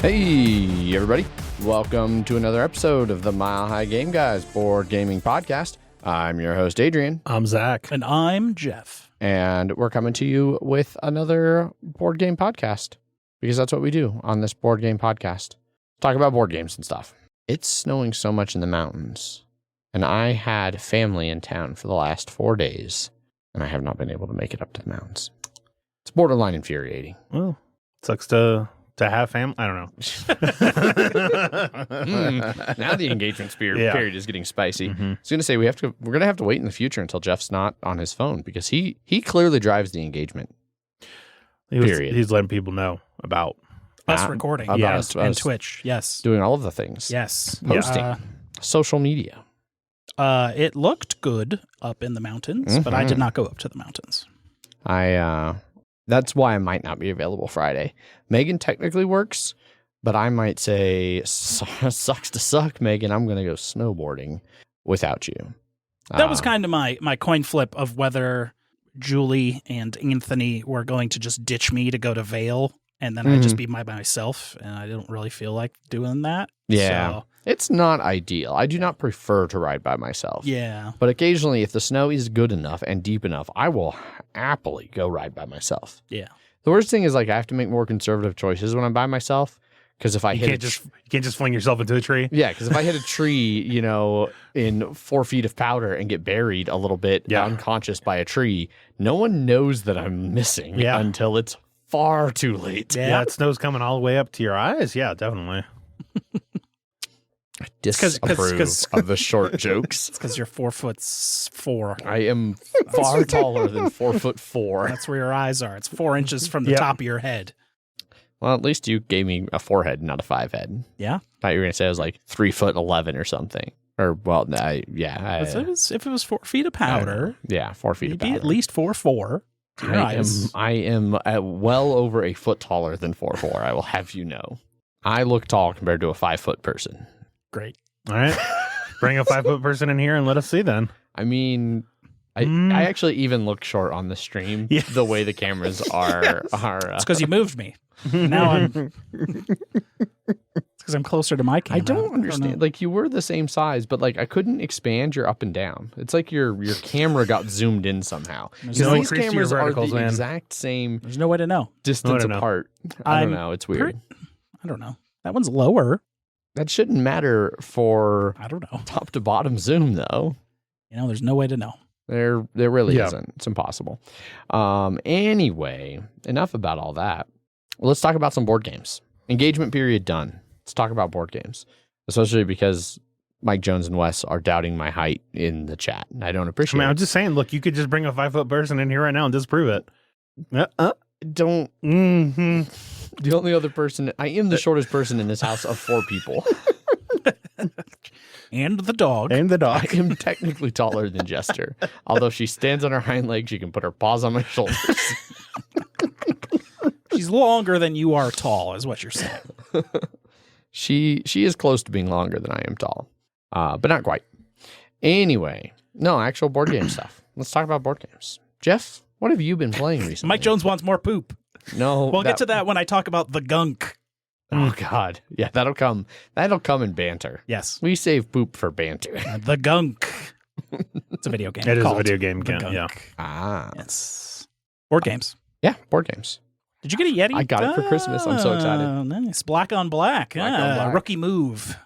Hey, everybody. Welcome to another episode of the Mile High Game Guys Board Gaming Podcast. I'm your host, Adrian. I'm Zach. And I'm Jeff. And we're coming to you with another board game podcast because that's what we do on this board game podcast. Talk about board games and stuff. It's snowing so much in the mountains, and I had family in town for the last 4 days, and I have not been able to make it up to the mountains. It's borderline infuriating. Well, sucks to have family. I don't know. Now the engagement period is getting spicy. I was going to say we're going to have to wait in the future until Jeff's not on his phone because he clearly drives the engagement. He's letting people know about us recording. Us and Twitch. Yes. Doing all of the things. Yes. Posting. Social media. It looked good up in the mountains, but I did not go up to the mountains. That's why I might not be available Friday. Megan technically works, but I might say, sucks to suck, Megan. I'm going to go snowboarding without you. That was kind of my coin flip of whether Julie and Anthony were going to just ditch me to go to Vail, and then I'd just be by myself, and I didn't really feel like doing that. Yeah. So, it's not ideal. I do not prefer to ride by myself. yeah. But occasionally, if the snow is good enough and deep enough, I will happily go ride by myself. Yeah. The worst thing is, like, I have to make more conservative choices when I'm by myself. Because if I you can't just fling yourself into a tree. Yeah, because if I hit a tree, in 4 feet of powder and get buried a little bit unconscious by a tree, no one knows that I'm missing until it's far too late. Yeah, snow's coming all the way up to your eyes. Yeah, definitely. I disapprove of the short jokes. It's because you're 4'4". I am far taller than 4'4". That's where your eyes are. It's 4 inches from the top of your head. Well, at least you gave me a 4 head, not a 5 head. Yeah. I thought you were going to say I was like 3'11" or something. Or, well, If it was 4 feet of powder. 4 feet of powder. Maybe at least 4'4". I am well over a foot taller than 4'4". I will have you know. I look tall compared to a 5 foot person. Great. All right. Bring a 5 foot person in here and let us see then. I mean, I actually even look short on the stream. Yeah. The way the cameras are. It's because you moved me. Now I'm. It's because I'm closer to my camera. I don't understand. Like, you were the same size, but like I couldn't expand your up and down. It's like your camera got zoomed in somehow. There's no these increase to your cameras are verticals, the man. exact same There's no way to know. distance apart. I don't know. It's weird. I don't know. That one's lower. That shouldn't matter for I don't know. top to bottom zoom, though. There's no way to know. There really isn't. It's impossible. Anyway, enough about all that. Let's talk about some board games. Engagement period done. Let's talk about board games, especially because Mike Jones and Wes are doubting my height in the chat, and I don't appreciate it. I'm just saying, look, you could just bring a 5 foot person in here right now and disprove it. Don't. The only other person, I am the shortest person in this house of 4 people. And the dog. And the dog. I am technically taller than Jester. Although if she stands on her hind legs, she can put her paws on my shoulders. She's longer than you are tall, is what you're saying. She is close to being longer than I am tall, but not quite. Anyway, no, actual board game stuff. Let's talk about board games. Jeff, what have you been playing recently? Mike Jones wants more poop. No. We'll get to that when I talk about the Gunk. Oh, God. Yeah, that'll come. That'll come in Banter. Yes. We save poop for Banter. The Gunk. It's a video game. It is a called video game. The Gunk. Yeah. Ah. Yes. Board games. Yeah, board games. Did you get a Yeti? I got it for Christmas. I'm so excited. Nice. Black on black. Black on black. Rookie move.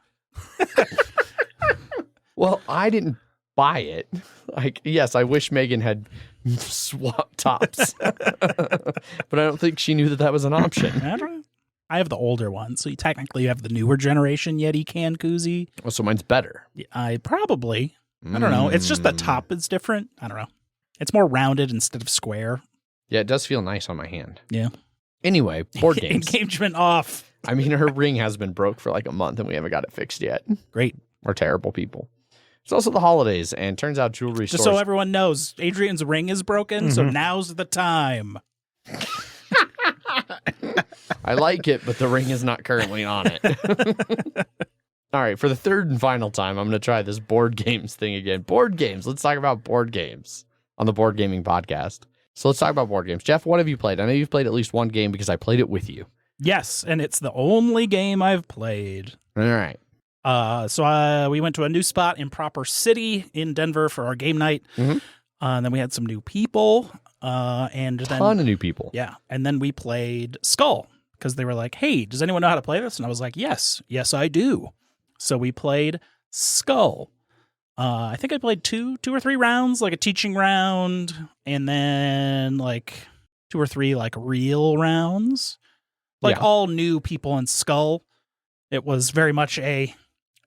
Well, I didn't buy it. Like, yes, I wish Megan had swapped tops. But I don't think she knew that was an option. I don't know. I have the older one, so you technically have the newer generation Yeti can koozie. Oh, so mine's better. I probably. I don't know. It's just the top is different. I don't know. It's more rounded instead of square. Yeah, it does feel nice on my hand. Yeah. Anyway, board games. Engagement off. I mean, her ring has been broke for like a month and we haven't got it fixed yet. Great. We're terrible people. It's also the holidays, and turns out jewelry Just stores... so everyone knows, Adrian's ring is broken, so now's the time. I like it, but the ring is not currently on it. All right, for the third and final time, I'm going to try this board games thing again. Board games. Let's talk about board games on the Board Gaming Podcast. So let's talk about board games. Jeff, what have you played? I know you've played at least one game because I played it with you. Yes, and it's the only game I've played. All right. So we went to a new spot in Proper City in Denver for our game night. Mhm. And then we had some new people. And then Ton of new people. yeah, and then we played Skull because they were like, "Hey, does anyone know how to play this?" And I was like, "Yes, I do." So we played Skull. I think I played two or three rounds, like a teaching round, and then like 2 or 3 like real rounds. Like Yeah. all new people in Skull. It was very much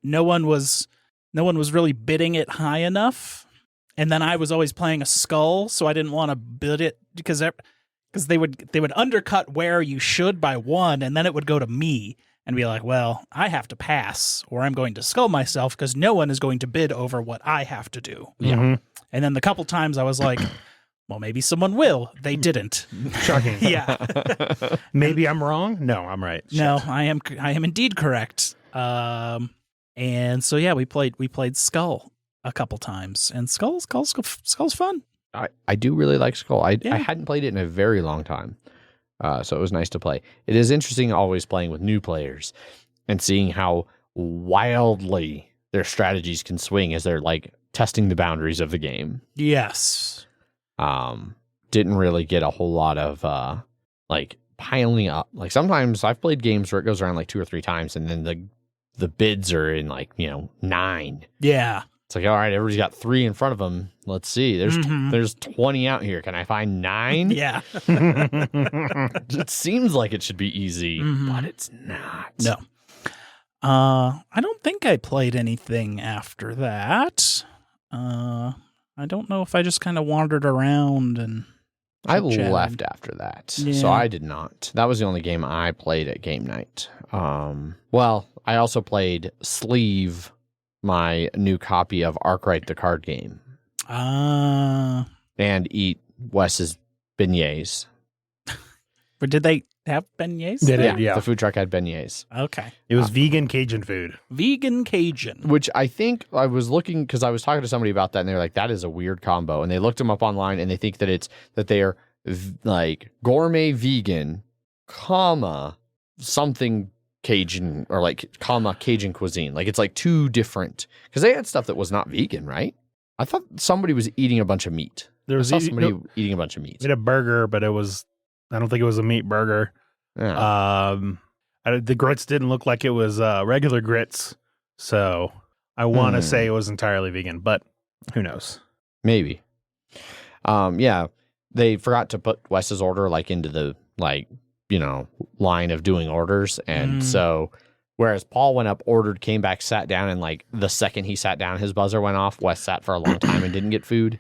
no one was really bidding it high enough. And then I was always playing a Skull, so I didn't want to bid it because they would undercut where you should by 1, and then it would go to me and be like, well, I have to pass, or I'm going to Skull myself because no one is going to bid over what I have to do. Yeah. Mhm. And then the couple times I was like, well, maybe someone will. They didn't. Shocking. Yeah. Maybe I'm wrong. No, I'm right. No, I am indeed correct. And so yeah, we played Skull a couple times, and Skull's fun. I do really like Skull. I Yeah. hadn't played it in a very long time. So it was nice to play. It is interesting always playing with new players and seeing how wildly their strategies can swing as they're like testing the boundaries of the game. Yes. Didn't really get a whole lot of like piling up. Like sometimes I've played games where it goes around like 2 or 3 times and then the bids are in like, 9. Yeah. It's like, all right, everybody's got 3 in front of them. Let's see. There's 20 out here. Can I find 9? Yeah. It seems like it should be easy, Mhm. but it's not. No. I don't think I played anything after that. I don't know if I just kind of wandered around and I chit-chatted. left after that, so Yeah. I did not. That was the only game I played at game night. Well, I also played Sleeve, my new copy of Arkwright the card game, and eat Wes's beignets. But did they have beignets? Did there? it? Yeah. The food truck had beignets, Okay. It was vegan Cajun food. Vegan Cajun. which I think I was looking because I was talking to somebody about that, and they're like, "That is a weird combo." And they looked them up online, and they think that they are like gourmet vegan, comma something Cajun or like comma Cajun cuisine. Like it's like 2 different because they had stuff that was not vegan, right? I thought somebody was eating a bunch of meat. There I was saw somebody eating a bunch of meat. We had a burger, but I don't think it was a meat burger. Yeah. The grits didn't look like it was regular grits, so I want to say it was entirely vegan, but who knows? Maybe. Yeah, they forgot to put Wes's order like into the line of doing orders, and so whereas Paul went up, ordered, came back, sat down, and like the second he sat down, his buzzer went off. Wes sat for a long time and didn't get food,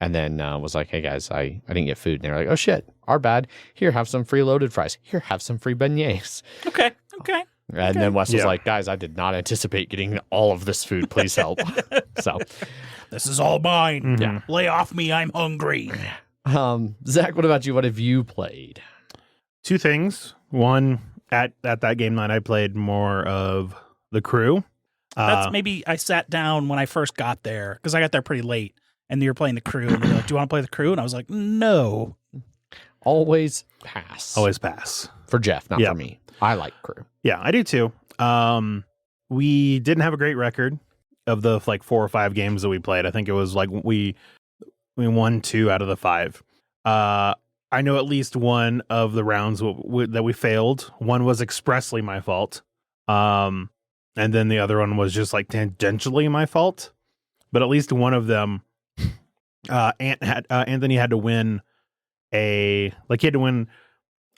and then was like, "Hey guys, I didn't get food," and they were like, "Oh shit, our bad. Here, have some free loaded fries. Here, have some free beignets." Okay. And then Wes was like, "Guys, I did not anticipate getting all of this food. Please help." So, This is all mine. Yeah. Lay off me. I'm hungry. Zach, what about you? What have you played? 2 things. One, at that game night, I played more of The Crew. That's maybe I sat down when I first got there because I got there pretty late, and you were playing The Crew, and you're like, "Do you want to play The Crew?" And I was like, "No." Always pass. Always pass. For Jeff, not Yeah. for me. I like Crew. Yeah, I do too. We didn't have a great record of the like 4 or 5 games that we played. I think it was like we won 2 out of the 5. I know at least one of the rounds that we failed. One was expressly my fault. And then the other one was just like tangentially my fault. But at least one of them, Anthony had to win he had to win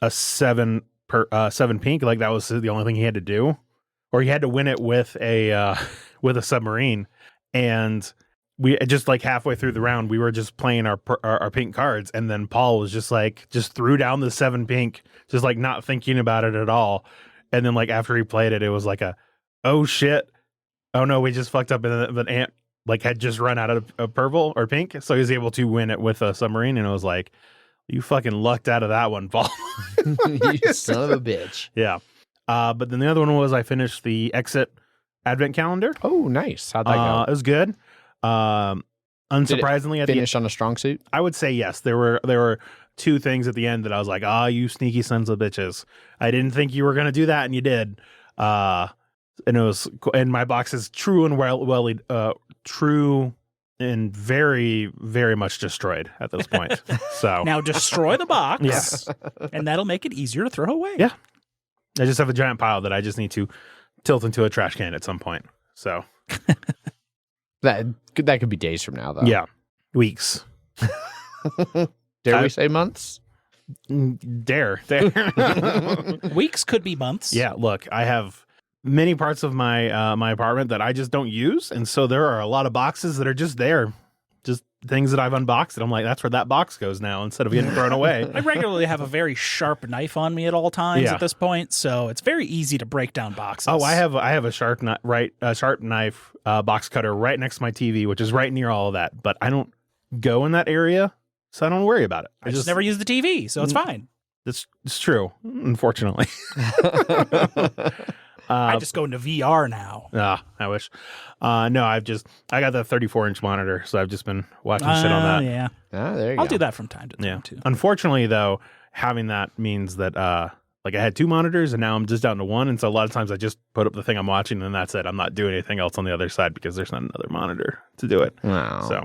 a 7 pink. Like that was the only thing he had to do, or he had to win it with a submarine. And we just like halfway through the round, we were just playing our pink cards, and then Paul was just threw down the 7 pink, just like not thinking about it at all. And then like after he played it, it was like oh shit, oh no, we just fucked up, and then Ant like had just run out of purple or pink, so he was able to win it with a submarine. And it was like, you fucking lucked out of that one, Paul. You son of a bitch. Yeah. But then the other one was I finished the Exit Advent Calendar. Oh, nice. How'd that go? It was good. Unsurprisingly, at Finish on a strong suit? I would say yes. There were two things at the end that I was like, you sneaky sons of bitches. I didn't think you were going to do that, and you did. And my box is true and true and very, very much destroyed at this point. So Now destroy the box. Yes. And that'll make it easier to throw away. Yeah. I just have a giant pile that I just need to tilt into a trash can at some point. So That could be days from now, though. yeah, weeks. Dare we say months? Dare. Weeks could be months. Yeah, look, I have many parts of my my apartment that I just don't use, and so there are a lot of boxes that are just there, just things that I've unboxed, and I'm like, that's where that box goes now, instead of getting thrown away. I regularly have a very sharp knife on me at all times Yeah. at this point, so it's very easy to break down boxes. Oh, I have a sharp knife box cutter right next to my TV, which is right near all of that, but I don't go in that area, so I don't worry about it. I just never use the TV, so it's fine. It's true, unfortunately. I just go into VR now. I wish. No, I got the 34-inch monitor, so I've just been watching shit on that. Yeah. There you go. I'll do that from time to time, Yeah. too. Unfortunately, though, having that means that like I had two monitors and now I'm just down to one, and so a lot of times I just put up the thing I'm watching and that's it. I'm not doing anything else on the other side because there's not another monitor to do it. Wow. So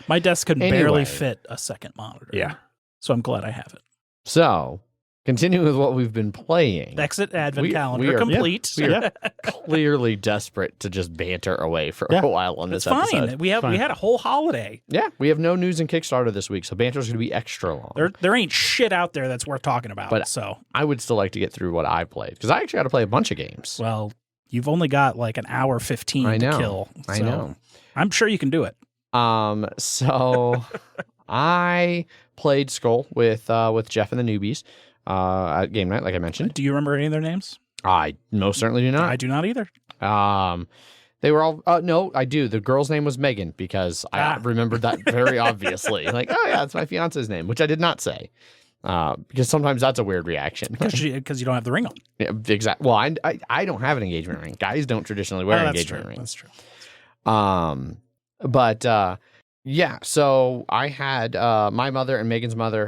My desk can Anyway. barely fit a second monitor. yeah. So I'm glad I have it. So, continuing with what we've been playing. Exit advent We calendar are- complete. We are clearly desperate to just banter away for Yeah. a while on It's this fine. episode. We had a whole holiday. Yeah, we have no news in Kickstarter this week, so banter's going to be extra long. There ain't shit out there that's worth talking about. But- so, I would still like to get through what I played because I actually got to play a bunch of games. well, you've only got like an hour 15 I know. to kill. I so know. I'm sure you can do it. So I played Skull with Jeff and the newbies at game night, like I mentioned. Do you remember any of their names? I most certainly do I not. do not either. They were all no, I do. The girl's name was Megan because I remembered that very obviously. Like, oh yeah, it's my fiance's name, which I did not say. Because sometimes that's a weird reaction. Because you don't have the ring on. Yeah, exactly. Well, I don't have an engagement ring. Guys don't traditionally wear that's engagement true. rings. That's true. But yeah, so I had my mother and Megan's mother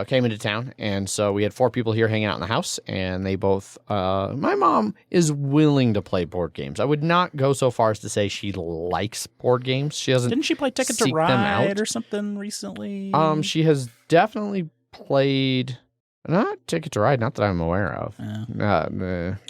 came into town, and so we had 4 people here hanging out in the house, and they both my mom is willing to play board games. I would not go so far as to say she likes board games. She doesn't. Didn't she play Ticket to seek them out. Ride or something recently? She has definitely played not Ticket to Ride, not that I'm aware of.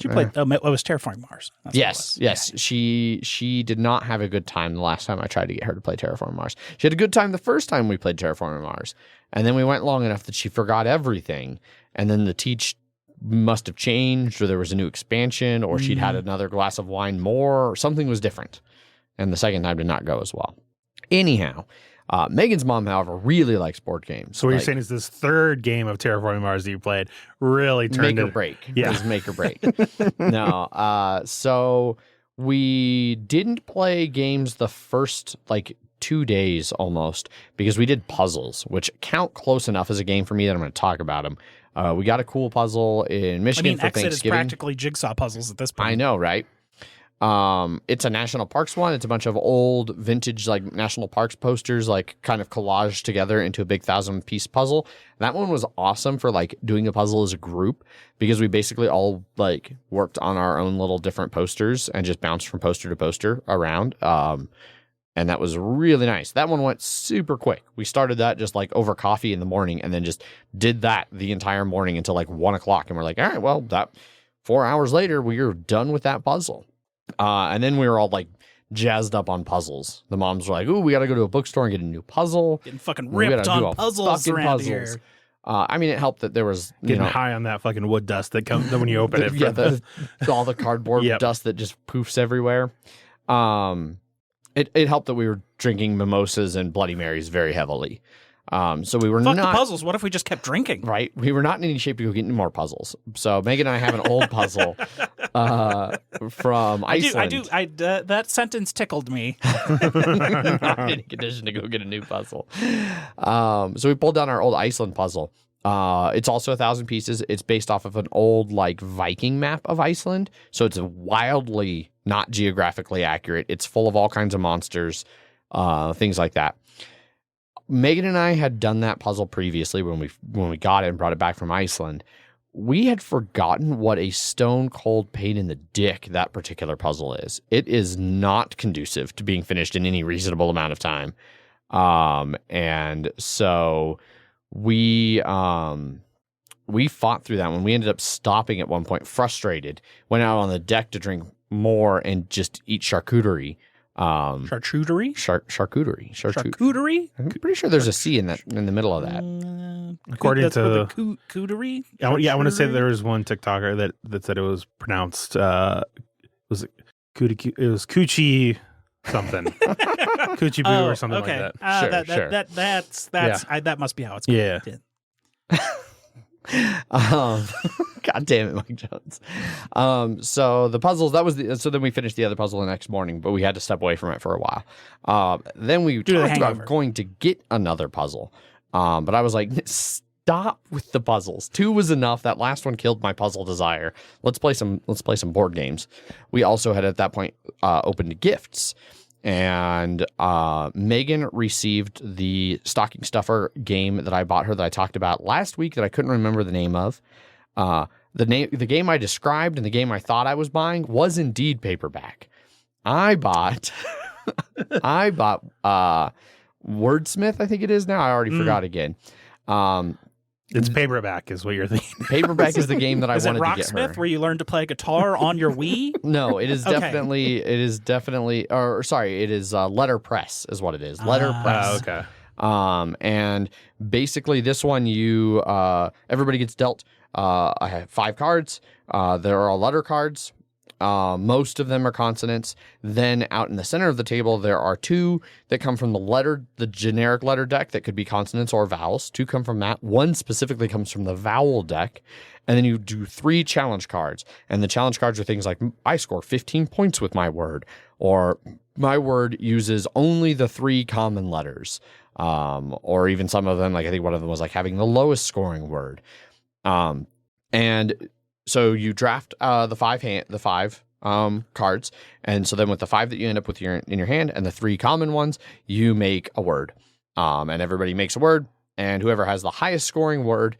She played. It was Terraforming Mars. That's what it Yes, was. yes. She did not have a good time the last time I tried to get her to play Terraforming Mars. She had a good time the first time we played Terraforming Mars, and then we went long enough that she forgot everything, and then the teach must have changed, or there was a new expansion, or she'd had another glass of wine more, or something was different, and the second time did not go as well. Anyhow, Megan's mom, however, really likes board games. So what you're saying is this third game of Terraforming Mars that you played really turned make or it. break. Yeah. It was make or break. No. So we didn't play games the first 2 days almost because we did puzzles, which count close enough as a game for me that I'm going to talk about them. We got a cool puzzle in Michigan for Exit is Thanksgiving. practically jigsaw puzzles at this point. I know, right? It's a national parks one. It's a bunch of old vintage national parks posters kind of collaged together into a big 1,000-piece puzzle. That one was awesome for doing a puzzle as a group because we basically all worked on our own little different posters and just bounced from poster to poster around. And that was really nice. That one went super quick. We started that just over coffee in the morning and then just did that the entire morning until 1 o'clock. And we're like, all right, well, that 4 hours later, we are done with that puzzle. And then we were all jazzed up on puzzles. The moms were like, ooh, we got to go to a bookstore and get a new puzzle. Getting fucking We gotta ripped do on a puzzles fucking around puzzles. here. I mean, it helped that there was, Getting high on that fucking wood dust that comes when you open it. all the cardboard Yep. dust that just poofs everywhere. It helped that we were drinking mimosas and Bloody Marys very heavily. So we were Fuck the not puzzles. What if we just kept drinking? right. We were not in any shape to go get any more puzzles. So Megan and I have an old puzzle from Iceland. That sentence tickled me. Not in any condition to go get a new puzzle. So we pulled down our old Iceland puzzle. It's also 1,000 pieces. It's based off of an old Viking map of Iceland. So it's wildly not geographically accurate. It's full of all kinds of monsters, things like that. Megan and I had done that puzzle previously when we got it and brought it back from Iceland. We had forgotten what a stone cold pain in the dick that particular puzzle is. It is not conducive to being finished in any reasonable amount of time. And so we fought through that one. We ended up stopping at one point, frustrated, went out on the deck to drink more and just eat charcuterie. Charcuterie? Charcuterie? I'm pretty sure there's a C in the middle of that. According to cooterie? I want to say there was one TikToker that said it was pronounced was it coochie something. Coochie boo or something like that. Sure. That must be how it's called. God damn it, Mike Jones. So the puzzles, so then we finished the other puzzle the next morning, but we had to step away from it for a while. Then we talked about going to get another puzzle. But I was like, stop with the puzzles. 2 was enough. That last one killed my puzzle desire. Let's play some board games. We also had at that point opened gifts. And Megan received the stocking stuffer game that I bought her that I talked about last week that I couldn't remember the name of. The game I described and the game I thought I was buying was indeed paperback. I bought Wordsmith, I think it is now. I already forgot again. It's paperback is what you're thinking. Paperback is the game that I wanted to get her. Is it Rocksmith where you learn to play guitar on your Wii? No, it is definitely, it is Letterpress is what it is. Letterpress. Okay. And basically this one everybody gets dealt, I have 5 cards. There are all letter cards. Most of them are consonants. Then out in the center of the table, there are 2 that come from the generic letter deck that could be consonants or vowels. 2 come from that. 1 specifically comes from the vowel deck. And then you do 3 challenge cards. And the challenge cards are things like, I score 15 points with my word, or my word uses only the 3 common letters. Or even some of them, like I think one of them was like having the lowest scoring word. And so you draft the 5 cards, and so then with the 5 that you end up with in your hand and the 3 common ones, you make a word. And everybody makes a word, and whoever has the highest scoring word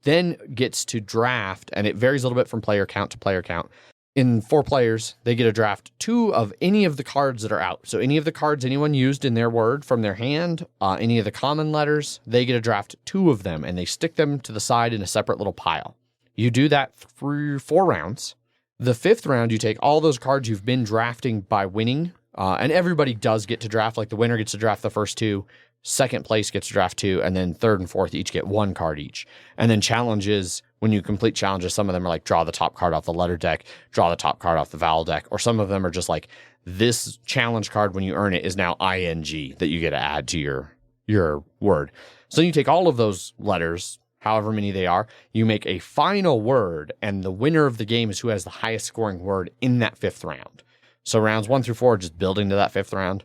then gets to draft, and it varies a little bit from player count to player count. In 4 players, they get to draft 2 of any of the cards that are out. So any of the cards anyone used in their word from their hand, any of the common letters, they get to draft 2 of them, and they stick them to the side in a separate little pile. You do that through 4 rounds. The 5th round, you take all those cards you've been drafting by winning, and everybody does get to draft. Like the winner gets to draft the first 2, second place gets to draft 2, and then 3rd and 4th each get 1 card each. And then challenges, when you complete challenges, some of them are like draw the top card off the letter deck, draw the top card off the vowel deck, or some of them are just like this challenge card when you earn it is now ing that you get to add to your word. So you take all of those letters, however many they are, you make a final word, and the winner of the game is who has the highest scoring word in that 5th round. So rounds 1 through 4 are just building to that 5th round.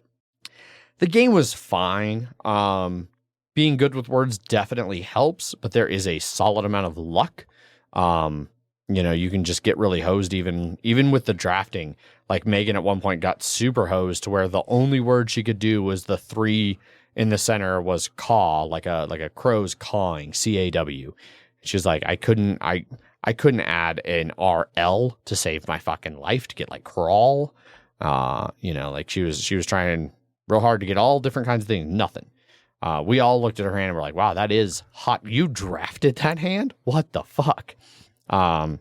The game was fine. Being good with words definitely helps, but there is a solid amount of luck. You can just get really hosed even with the drafting. Like Megan at one point got super hosed to where the only word she could do was the 3 in the center was caw, like a crow's cawing, CAW. She's like, I couldn't add an RL to save my fucking life to get like crawl. Like she was trying real hard to get all different kinds of things. Nothing. We all looked at her hand and were like, wow, that is hot. You drafted that hand? What the fuck? So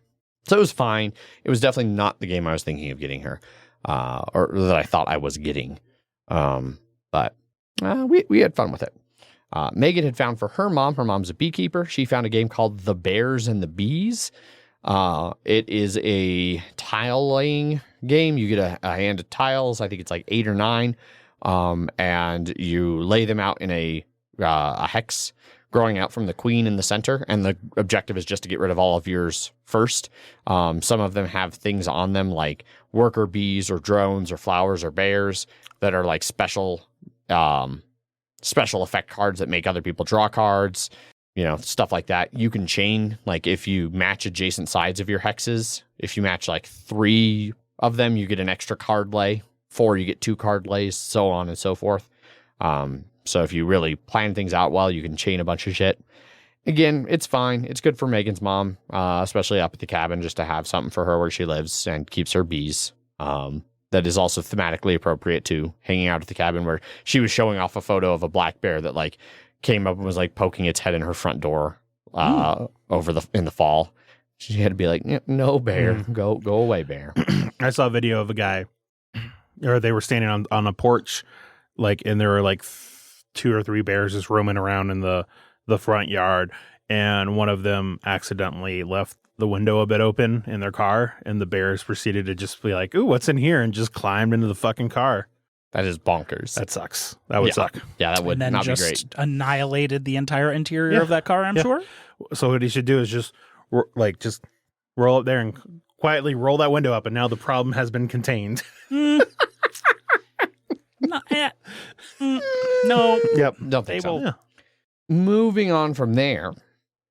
it was fine. It was definitely not the game I was thinking of getting her, or that I thought I was getting. But we had fun with it. Megan had found for her mom's a beekeeper. She found a game called The Bears and the Bees. It is a tile laying game. You get a hand of tiles. I think it's like 8 or 9. And you lay them out in a hex growing out from the queen in the center. And the objective is just to get rid of all of yours first. Some of them have things on them like worker bees or drones or flowers or bears that are like special effect cards that make other people draw cards, stuff like that. You can chain, like if you match adjacent sides of your hexes, if you match like 3 of them, you get an extra card lay. 4, you get 2 card lays, so on and so forth. So if you really plan things out well, you can chain a bunch of shit. Again, it's fine. It's good for Megan's mom, especially up at the cabin, just to have something for her where she lives and keeps her bees. That is also thematically appropriate to hanging out at the cabin, where she was showing off a photo of a black bear that like came up and was like poking its head in her front door in the fall. She had to be like, no, bear, go away, bear. I saw a video of a guy, or they were standing on a porch, like, and there were like 2 or 3 bears just roaming around in the front yard, and one of them accidentally left the window a bit open in their car, and the bears proceeded to just be like, ooh, what's in here, and just climbed into the fucking car. That is bonkers. That sucks. That would suck. Yeah, that would and then not just be great. annihilated the entire interior of that car, I'm sure. So what he should do is just roll up there and quietly roll that window up, and now the problem has been contained. No. Yep. Don't think so. Yeah. Moving on from there,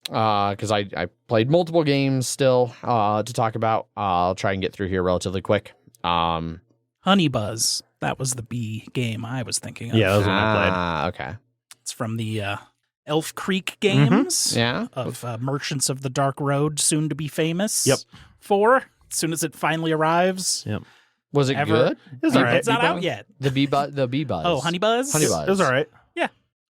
because I played multiple games still to talk about. I'll try and get through here relatively quick. Honey Buzz. That was the bee game I was thinking of. Yeah, that was one I played. Okay. It's from the Elf Creek games. Yeah. Of Merchants of the Dark Road, soon to be famous. Yep. For as soon as it finally arrives. Yep. Was it good? It's all right. It's not out yet. The bee buzz. Oh, Honey Buzz? Honey Buzz. It was all right.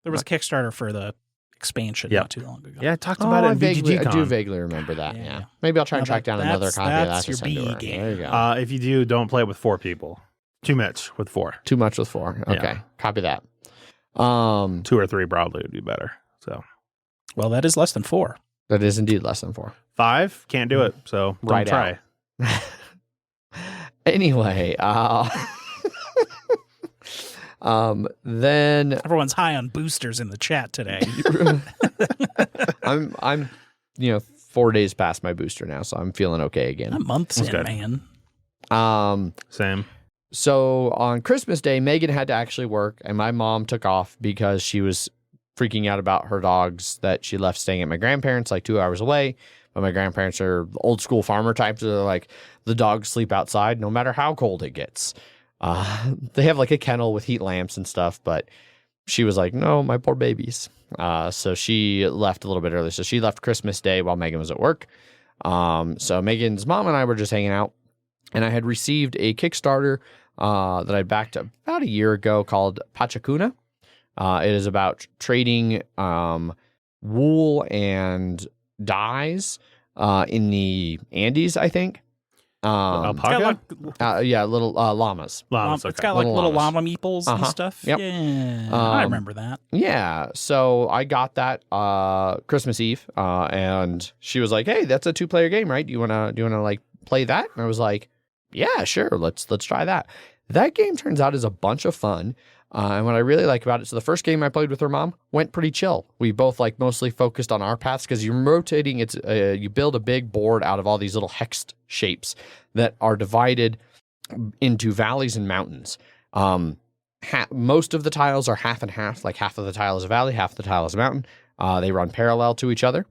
There was a Kickstarter for the expansion not too long ago. Yeah, I talked about it in VGG I do vaguely remember that. Yeah. Maybe I'll try and track down another copy of that. That's to your send to bee her. game. There you go. If you do, don't play it with 4 people. Too much with 4. Too much with 4. Okay. Copy that. 2 or 3 broadly would be better. So, Well, that is less than 4. That is indeed less than 4. 5 can't do it. So don't Right try. Anyway, then Everyone's high on boosters in the chat today. I'm 4 days past my booster now, so I'm feeling okay again. I'm months in, good. man. Same. So on Christmas Day, Megan had to actually work, and my mom took off because she was freaking out about her dogs that she left staying at my grandparents, like 2 hours away. But my grandparents are old school farmer types. So they're like, the dogs sleep outside no matter how cold it gets. They have like a kennel with heat lamps and stuff, but she was like, no, my poor babies. So she left a little bit early. So she left Christmas Day while Megan was at work. So Megan's mom and I were just hanging out, and I had received a Kickstarter that I backed about a year ago called Patchakuna. It is about trading wool and dyes in the Andes, I think. Alpaca? Little llamas. Llamas, It's okay. got like Little little llamas. llama meeples and stuff. Yep. Yeah, I remember that. Yeah, so I got that Christmas Eve, and she was like, "Hey, that's a 2-player game, right? Do you wanna like play that?" And I was like, "Yeah, sure. Let's try that." That game turns out is a bunch of fun. And what I really like about it, so the first game I played with her mom went pretty chill. We both like mostly focused on our paths because you're rotating. You build a big board out of all these little hexed shapes that are divided into valleys and mountains. Most of the tiles are half and half, like half of the tile is a valley, half of the tile is a mountain. They run parallel to each other.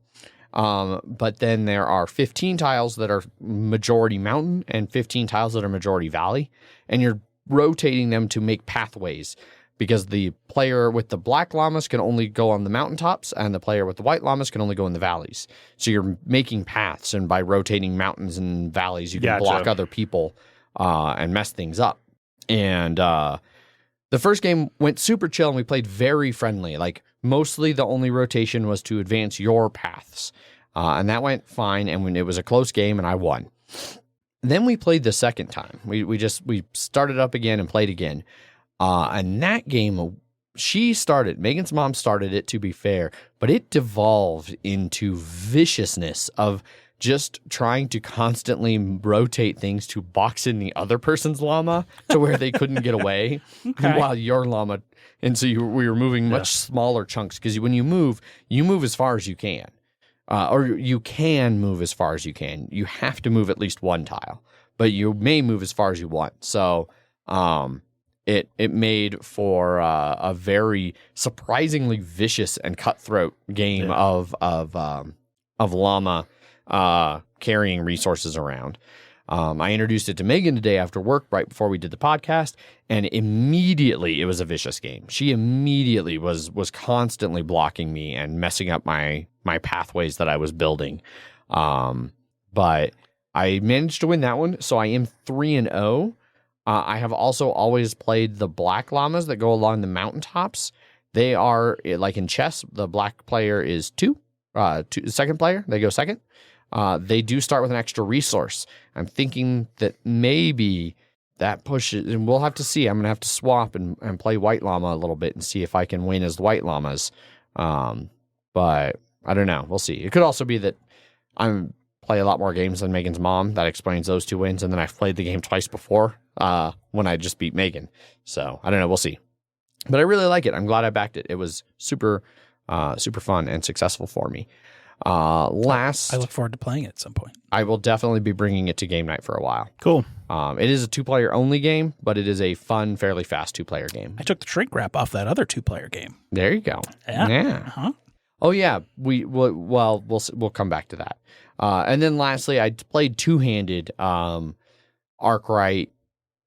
But then there are 15 tiles that are majority mountain and 15 tiles that are majority valley. And you're rotating them to make pathways because the player with the black llamas can only go on the mountaintops and the player with the white llamas can only go in the valleys. So you're making paths, and by rotating mountains and valleys, you can block other people and mess things up. And the first game went super chill, and we played very friendly. Like, mostly the only rotation was to advance your paths. And that went fine, and when it was a close game, and I won. Then we played the second time. We started up again and played again. And that game, Megan's mom started it, to be fair, but it devolved into viciousness of just trying to constantly rotate things to box in the other person's llama to where they couldn't get away while your llama. And so we were moving much smaller chunks because when you move as far as you can. Or you can move as far as you can. You have to move at least one tile, but you may move as far as you want. So it made for a very surprisingly vicious and cutthroat game of llama carrying resources around. I introduced it to Megan today after work, right before we did the podcast, and immediately it was a vicious game. She immediately was constantly blocking me and messing up my pathways that I was building. But I managed to win that one, so I am 3-0. I have also always played the black llamas that go along the mountaintops. They are, like in chess, the black player is 2. Second player, they go second. They do start with an extra resource. I'm thinking that maybe that pushes, and we'll have to see. I'm going to have to swap and play white llama a little bit and see if I can win as the white llamas. But I don't know. We'll see. It could also be that I'm play a lot more games than Megan's mom. That explains those 2 wins. And then I've played the game twice before when I just beat Megan. So I don't know. We'll see. But I really like it. I'm glad I backed it. It was super fun and successful for me. I look forward to playing it at some point. I will definitely be bringing it to game night for a while. Cool. It is a 2-player only game, but it is a fun, fairly fast 2-player game. I took the shrink wrap off that other 2-player game. There you go. Yeah. Uh-huh. Oh yeah. We'll come back to that. And then lastly, I played two-handed Arkwright,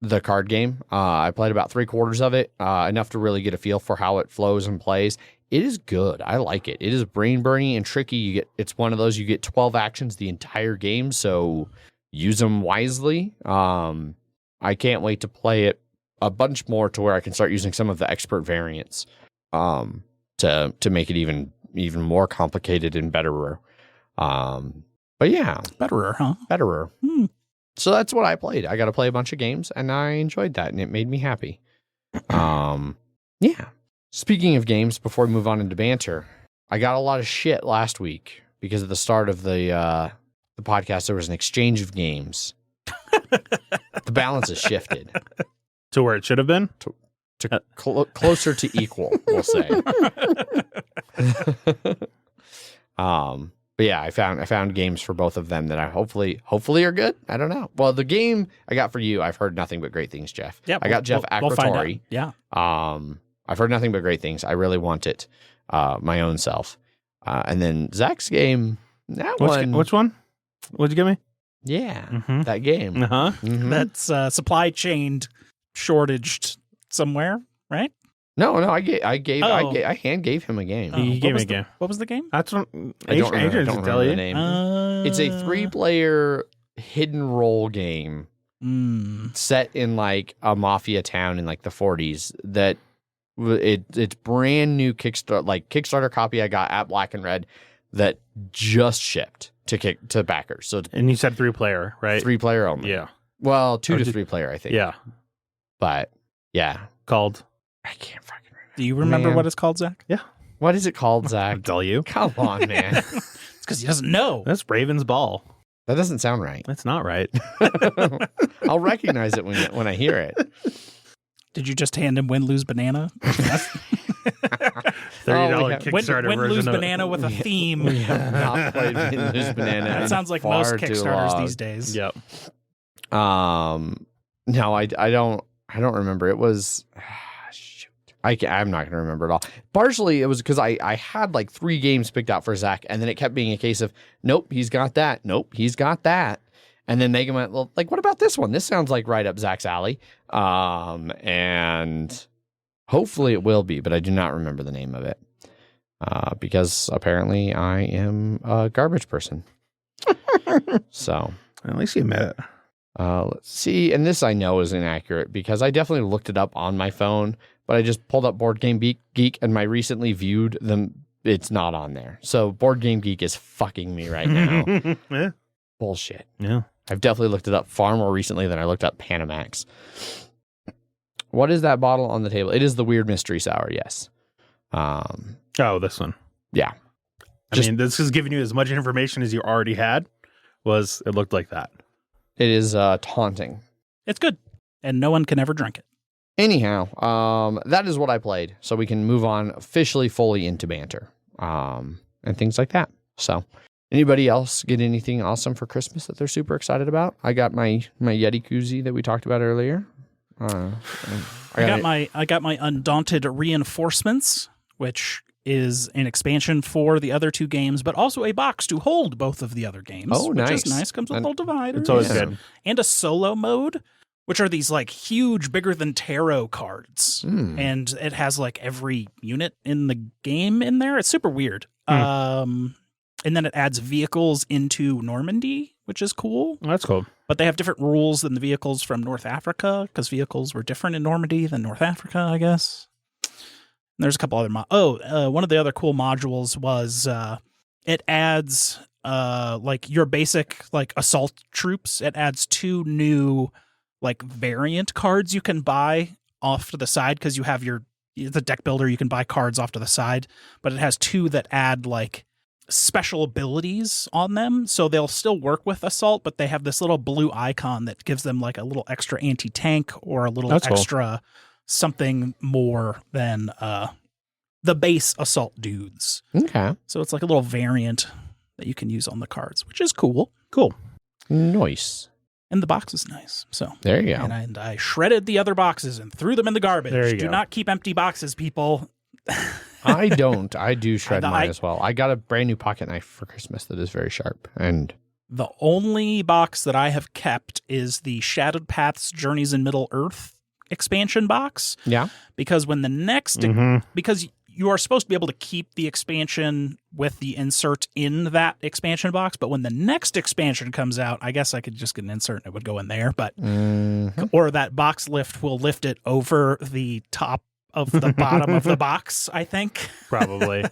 the card game. I played about 3/4 of it, enough to really get a feel for how it flows and plays. It is good. I like it. It is brain burning and tricky. It's one of those, you get 12 actions the entire game, so use them wisely. I can't wait to play it a bunch more to where I can start using some of the expert variants to make it even more complicated and betterer. But yeah. Betterer, huh? Betterer. So that's what I played. I got to play a bunch of games, and I enjoyed that, and it made me happy. Yeah. Speaking of games, before we move on into banter, I got a lot of shit last week because at the start of the podcast, there was an exchange of games. The balance has shifted. To where it should have been? Closer to equal, we'll say. But yeah, I found games for both of them that I hopefully are good. I don't know. Well, the game I got for you, I've heard nothing but great things, Jeff. Yeah, I got Jeff Acrotori. Yeah. I've heard nothing but great things. I really want it, my own self. And then Zach's game, Which one? What'd you give me? Yeah, that game. Uh-huh. Mm-hmm. That's supply chained, shortaged somewhere, right? No, I hand gave him a game. He gave me a game. What was the game? That's what I don't Adrian remember tell you. the name. It's a 3-player hidden role game set in like a mafia town in like the 40s. That it's brand new Kickstarter copy I got at Black and Red that just shipped to backers. So and you said 3-player, right? 3-player only. Yeah. Well, 2 to 3-player, I think. Yeah. But yeah, Called. I can't fucking remember. Do you remember what it's called, Zach? Yeah. What is it called, I'll Zach? tell you. Come on, man. It's because he doesn't know. That's Raven's Ball. That doesn't sound right. That's not right. I'll recognize it when I hear it. Did you just hand him Win Lose Banana? $30 Kickstarter Win version Lose of Banana with a theme. We have not played Win Lose Banana. That sounds like most Kickstarters these days. Yep. No, I don't remember. It was shoot. I'm not going to remember it all. Partially, it was because I had like 3 games picked out for Zach, and then it kept being a case of, nope, he's got that. Nope, he's got that. And then Megan went, well, like, what about this one? This sounds like right up Zach's alley. And hopefully it will be, but I do not remember the name of it. Because apparently I am a garbage person. So. At least you admit it. Let's see. And this I know is inaccurate because I definitely looked it up on my phone, but I just pulled up Board Game Geek and my recently viewed them. It's not on there. So Board Game Geek is fucking me right now. Yeah. Bullshit. Yeah. I've definitely looked it up far more recently than I looked up Panamax. What is that bottle on the table? It is the Weird Mystery Sour, yes. Oh, this one. Yeah. I mean, this is giving you as much information as you already had. It looked like that. It is taunting. It's good. And no one can ever drink it. Anyhow, that is what I played. So we can move on officially fully into banter and things like that. So anybody else get anything awesome for Christmas that they're super excited about? I got my Yeti koozie that we talked about earlier. I got my Undaunted Reinforcements, which is an expansion for the other two games, but also a box to hold both of the other games. Oh, which nice. is nice. Comes with a little divider. It's always Yeah. good. And a solo mode, which are these like huge, bigger than tarot cards. And it has like every unit in the game in there. It's super weird. And then it adds vehicles into Normandy, which is cool. That's cool. But they have different rules than the vehicles from North Africa, because vehicles were different in Normandy than North Africa, I guess. And there's a couple other one of the other cool modules was it adds like your basic like assault troops. It adds 2 new like variant cards you can buy off to the side, because you have the deck builder, you can buy cards off to the side, but it has 2 that add like special abilities on them, so they'll still work with assault, but they have this little blue icon that gives them like a little extra anti-tank or a little That's cool. extra something more than the base assault dudes. Okay. So it's like a little variant that you can use on the cards, which is cool. Cool. Nice. And the box is nice. So There you go. and I shredded the other boxes and threw them in the garbage. There you Do go. not keep empty boxes, people. I don't. I do shred I- mine as well. I got a brand new pocket knife for Christmas that is very sharp. And The only box that I have kept is the Shadowed Paths Journeys in Middle Earth expansion box, yeah. because when the next Mhm. because you are supposed to be able to keep the expansion with the insert in that expansion box, but when the next expansion comes out, I guess I could just get an insert and it would go in there, but or that box lift will lift it over the top of the bottom of the box, I think. Probably.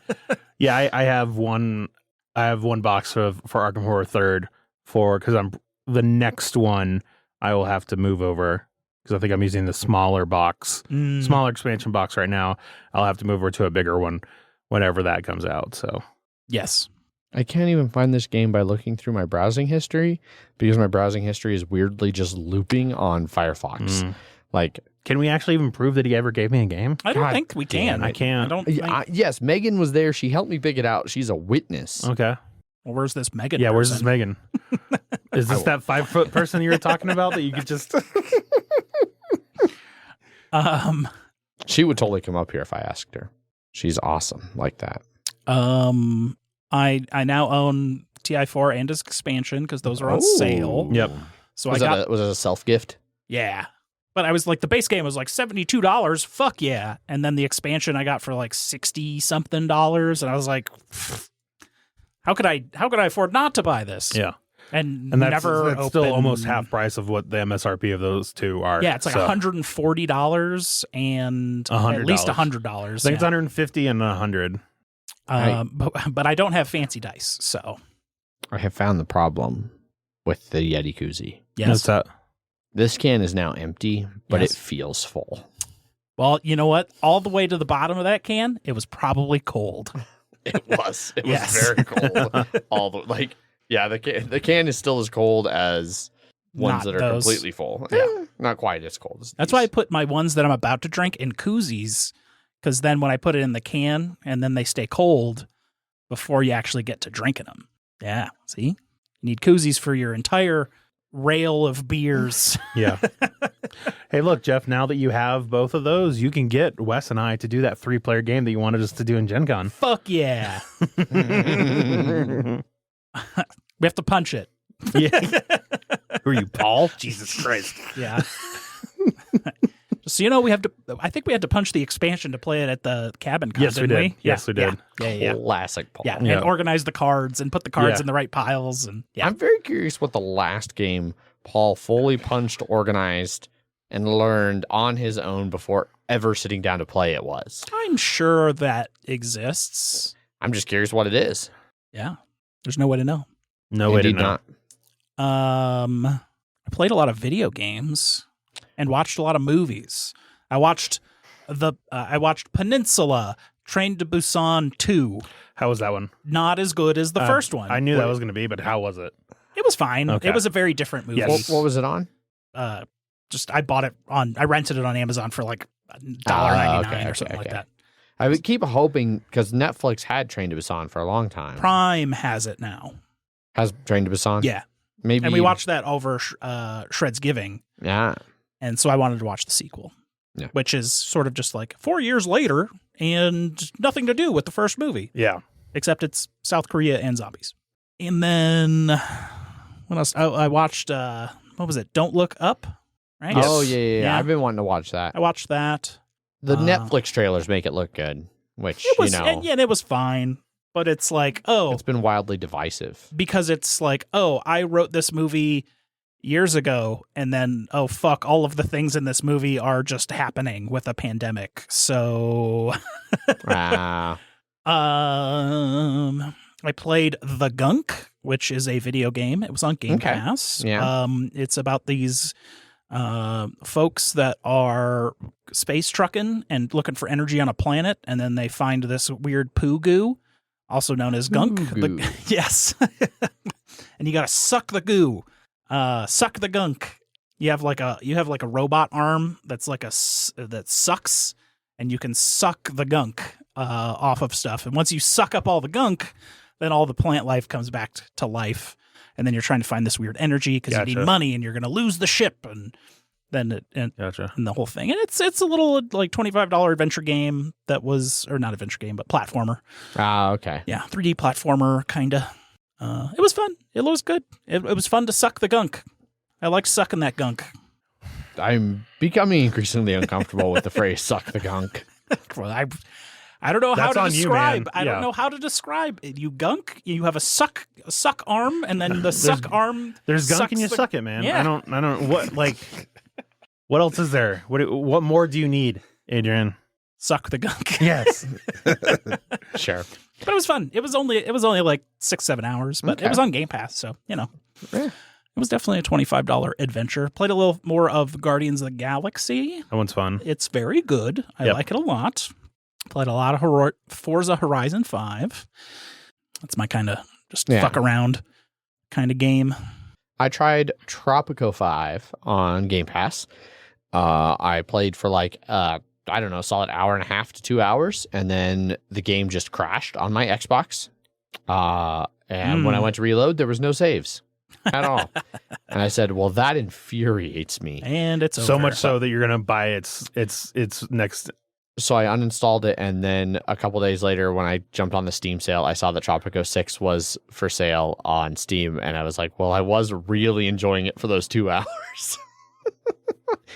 Yeah, I have one. I have one box for Arkham Horror 3rd because I'm the next one I will have to move over, because I think I'm using the smaller box, smaller expansion box right now. I'll have to move over to a bigger one whenever that comes out. So Yes. I can't even find this game by looking through my browsing history, because my browsing history is weirdly just looping on Firefox. Like, can we actually even prove that he ever gave me a game? I don't God think we can. damn, I can't. I don't think, yes, Megan was there. She helped me pick it out. She's a witness. Okay. well, where's this Megan? Yeah, where's this person? Megan? Is this that 5-foot person you were talking about that you could just? She would totally come up here if I asked her. She's awesome like that. I now own TI4 and its expansion because those are on sale. Yep. So Was, I got was it a self gift? yeah. But I was like, the base game was like $72. Fuck yeah. And then the expansion I got for like $60 something. And I was like, how could I afford not to buy this? Yeah. And And that's never still opened- almost half price of what the MSRP of those two are. Yeah, it's like So, $140 and $100. at least $100. I think it's 150 and 100. But I don't have fancy dice, so I have found the problem with the Yeti koozie. yes. That's that. This can is now empty, but Yes. it feels full. Well, you know what? All the way to the bottom of that can, it was probably cold. It was. It Yes. was very cold. All the the can is still as cold as ones Not that are those. completely full. Yeah. Not quite as cold as That's these. why I put my ones that I'm about to drink in koozies, because then when I put it in the can and then they stay cold before you actually get to drinking them. Yeah, see? You need koozies for your entire rail of beers. Yeah. Hey, look, Jeff, now that you have both of those, you can get Wes and I to do that 3-player game that you wanted us to do in Gen Con. Fuck yeah. We have to punch it. Yeah. Who are you, Paul? Jesus Christ. Yeah. So, I think we had to punch the expansion to play it at the cabin con, Yes, we didn't did. Yes, we did. Yeah. Classic Paul. Yeah, Yeah. and organize the cards and put the cards Yeah. in the right piles. And yeah. I'm very curious what the last game Paul fully punched, organized, and learned on his own before ever sitting down to play it was. I'm sure that exists. I'm just curious what it is. Yeah. There's no way to know. No way to Indeed know. not. I played a lot of video games and watched a lot of movies. I watched Peninsula, Train to Busan 2. How was that one? Not as good as the first one. I knew that was going to be, but how was it? It was fine. Okay. It was a very different movie. Yes. What was it on? I rented it on Amazon for like $1.99 or something like that. I would keep hoping, because Netflix had Train to Busan for a long time. Prime has it now. Has Train to Busan? Yeah. Maybe. And we watched that over Shred's Giving. Yeah. And so I wanted to watch the sequel, Yeah. which is sort of just like 4 years later, and nothing to do with the first movie. Yeah. Except it's South Korea and zombies. And then what else? I watched what was it? Don't Look Up, right? Yes. Oh yeah. I've been wanting to watch that. I watched that. The Netflix trailers make it look good, which It was it was fine, but it's like, it's been wildly divisive. because it's like, I wrote this movie years ago, and then fuck, all of the things in this movie are just happening with a pandemic. So I played The Gunk, which is a video game. It was on Game Pass. Yeah. It's about these folks that are space trucking and looking for energy on a planet, and then they find this weird poo goo, also known as Gunk. Yes. And you got to suck the goo. Suck the gunk. You have like a robot arm that's that sucks, and you can suck the gunk off of stuff. And once you suck up all the gunk, then all the plant life comes back to life. And then you're trying to find this weird energy because you need money, and you're going to lose the ship, and then and the whole thing. And it's a little like $25 adventure game that was, or not adventure game, but platformer. Okay. Yeah, 3D platformer kind of. It was fun. It was good. It was fun to suck the gunk. I like sucking that gunk. I'm becoming increasingly uncomfortable with the phrase "suck the gunk." Well, I don't know how to describe. I don't know how to describe it. You gunk. You have a suck arm, and then the suck arm. There's gunk and you suck it, man. Yeah. I don't. What else is there? What more do you need, Adrian? Suck the gunk. Yes. Sure. But it was fun. It was only like 6-7 hours, but it was on Game Pass, so It was definitely a $25 adventure. Played a little more of Guardians of the Galaxy. That one's fun. It's very good. I like it a lot. Played a lot of Forza Horizon 5. That's my kind of just fuck around kind of game. I tried Tropico 5 on Game Pass. I played for solid hour and a half to 2 hours, and then the game just crashed on my Xbox. And when I went to reload, there was no saves at all. And I said, well, that infuriates me. And it's so over. much so that you're going to buy its next. So I uninstalled it, and then a couple days later, when I jumped on the Steam sale, I saw that Tropico 6 was for sale on Steam, and I was like, well, I was really enjoying it for those 2 hours.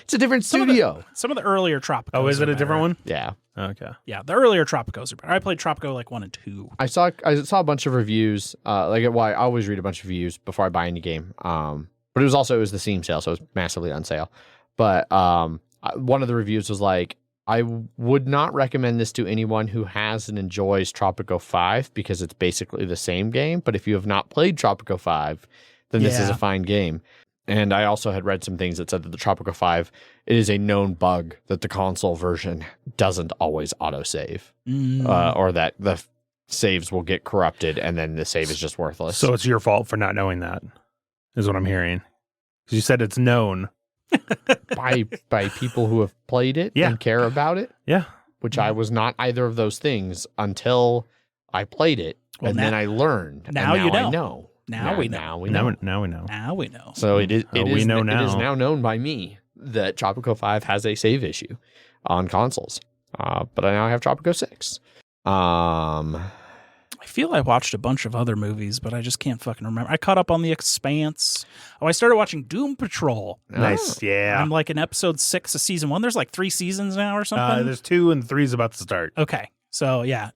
It's a different studio. Some of the earlier Tropicos. Oh, is it a different one? Yeah. Okay. Yeah, the earlier Tropicos are better. I played Tropico 1 and 2. I saw a bunch of reviews. I always read a bunch of reviews before I buy any game. But it was the Steam sale, so it was massively on sale. But one of the reviews was like, I would not recommend this to anyone who has and enjoys Tropico 5 because it's basically the same game. But if you have not played Tropico 5, then this is a fine game. And I also had read some things that said that the Tropico 5, it is a known bug that the console version doesn't always autosave, or that the saves will get corrupted and then the save is just worthless. So it's your fault for not knowing that, is what I'm hearing. Because you said it's known. by people who have played it and care about it. Yeah. Which I was not either of those things until I played it. Well, and then I learned. Now and you know. I know. Now we know. Now we know. Now we know. So it is now known by me that Tropico 5 has a save issue on consoles. But I now have Tropico 6. I feel I watched a bunch of other movies, but I just can't fucking remember. I caught up on The Expanse. Oh, I started watching Doom Patrol. Nice. Yeah. I'm like in episode 6 of season 1. There's like 3 seasons now or something. There's 2 and 3's about to start. Okay. So yeah,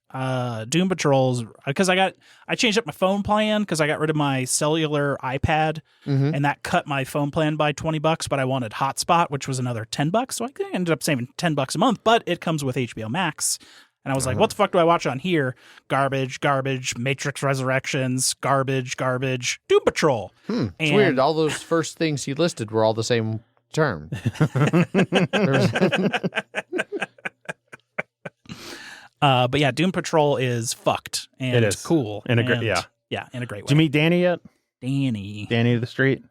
Doom Patrol's because I changed up my phone plan because I got rid of my cellular iPad and that cut my phone plan by $20, but I wanted hotspot, which was another $10. So I ended up saving $10 a month, but it comes with HBO Max. And I was like, what the fuck do I watch on here? Garbage, Matrix Resurrections, garbage, Doom Patrol. It's weird. All those first things he listed were all the same term. But yeah, Doom Patrol is fucked and it is cool. In a great way. Did you meet Danny yet? Danny of the Street?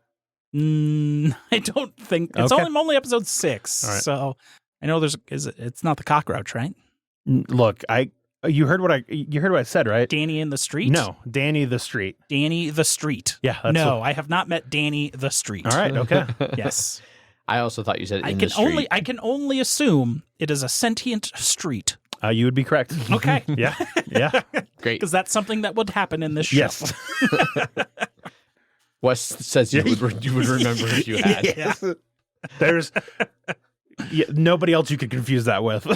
I don't think it's only episode 6. All right. So I know it's not the cockroach, right? Look, you heard what I said, right? Danny in the Street? No, Danny the Street. Danny the Street. Yeah. I have not met Danny the Street. All right. Okay. Yes. I also thought you said in the street. I can only assume it is a sentient street You would be correct. Okay. Yeah. Yeah. Great. Because that's something that would happen in this show. Yes. Wes says you would remember if you had. Yes. There's nobody else you could confuse that with.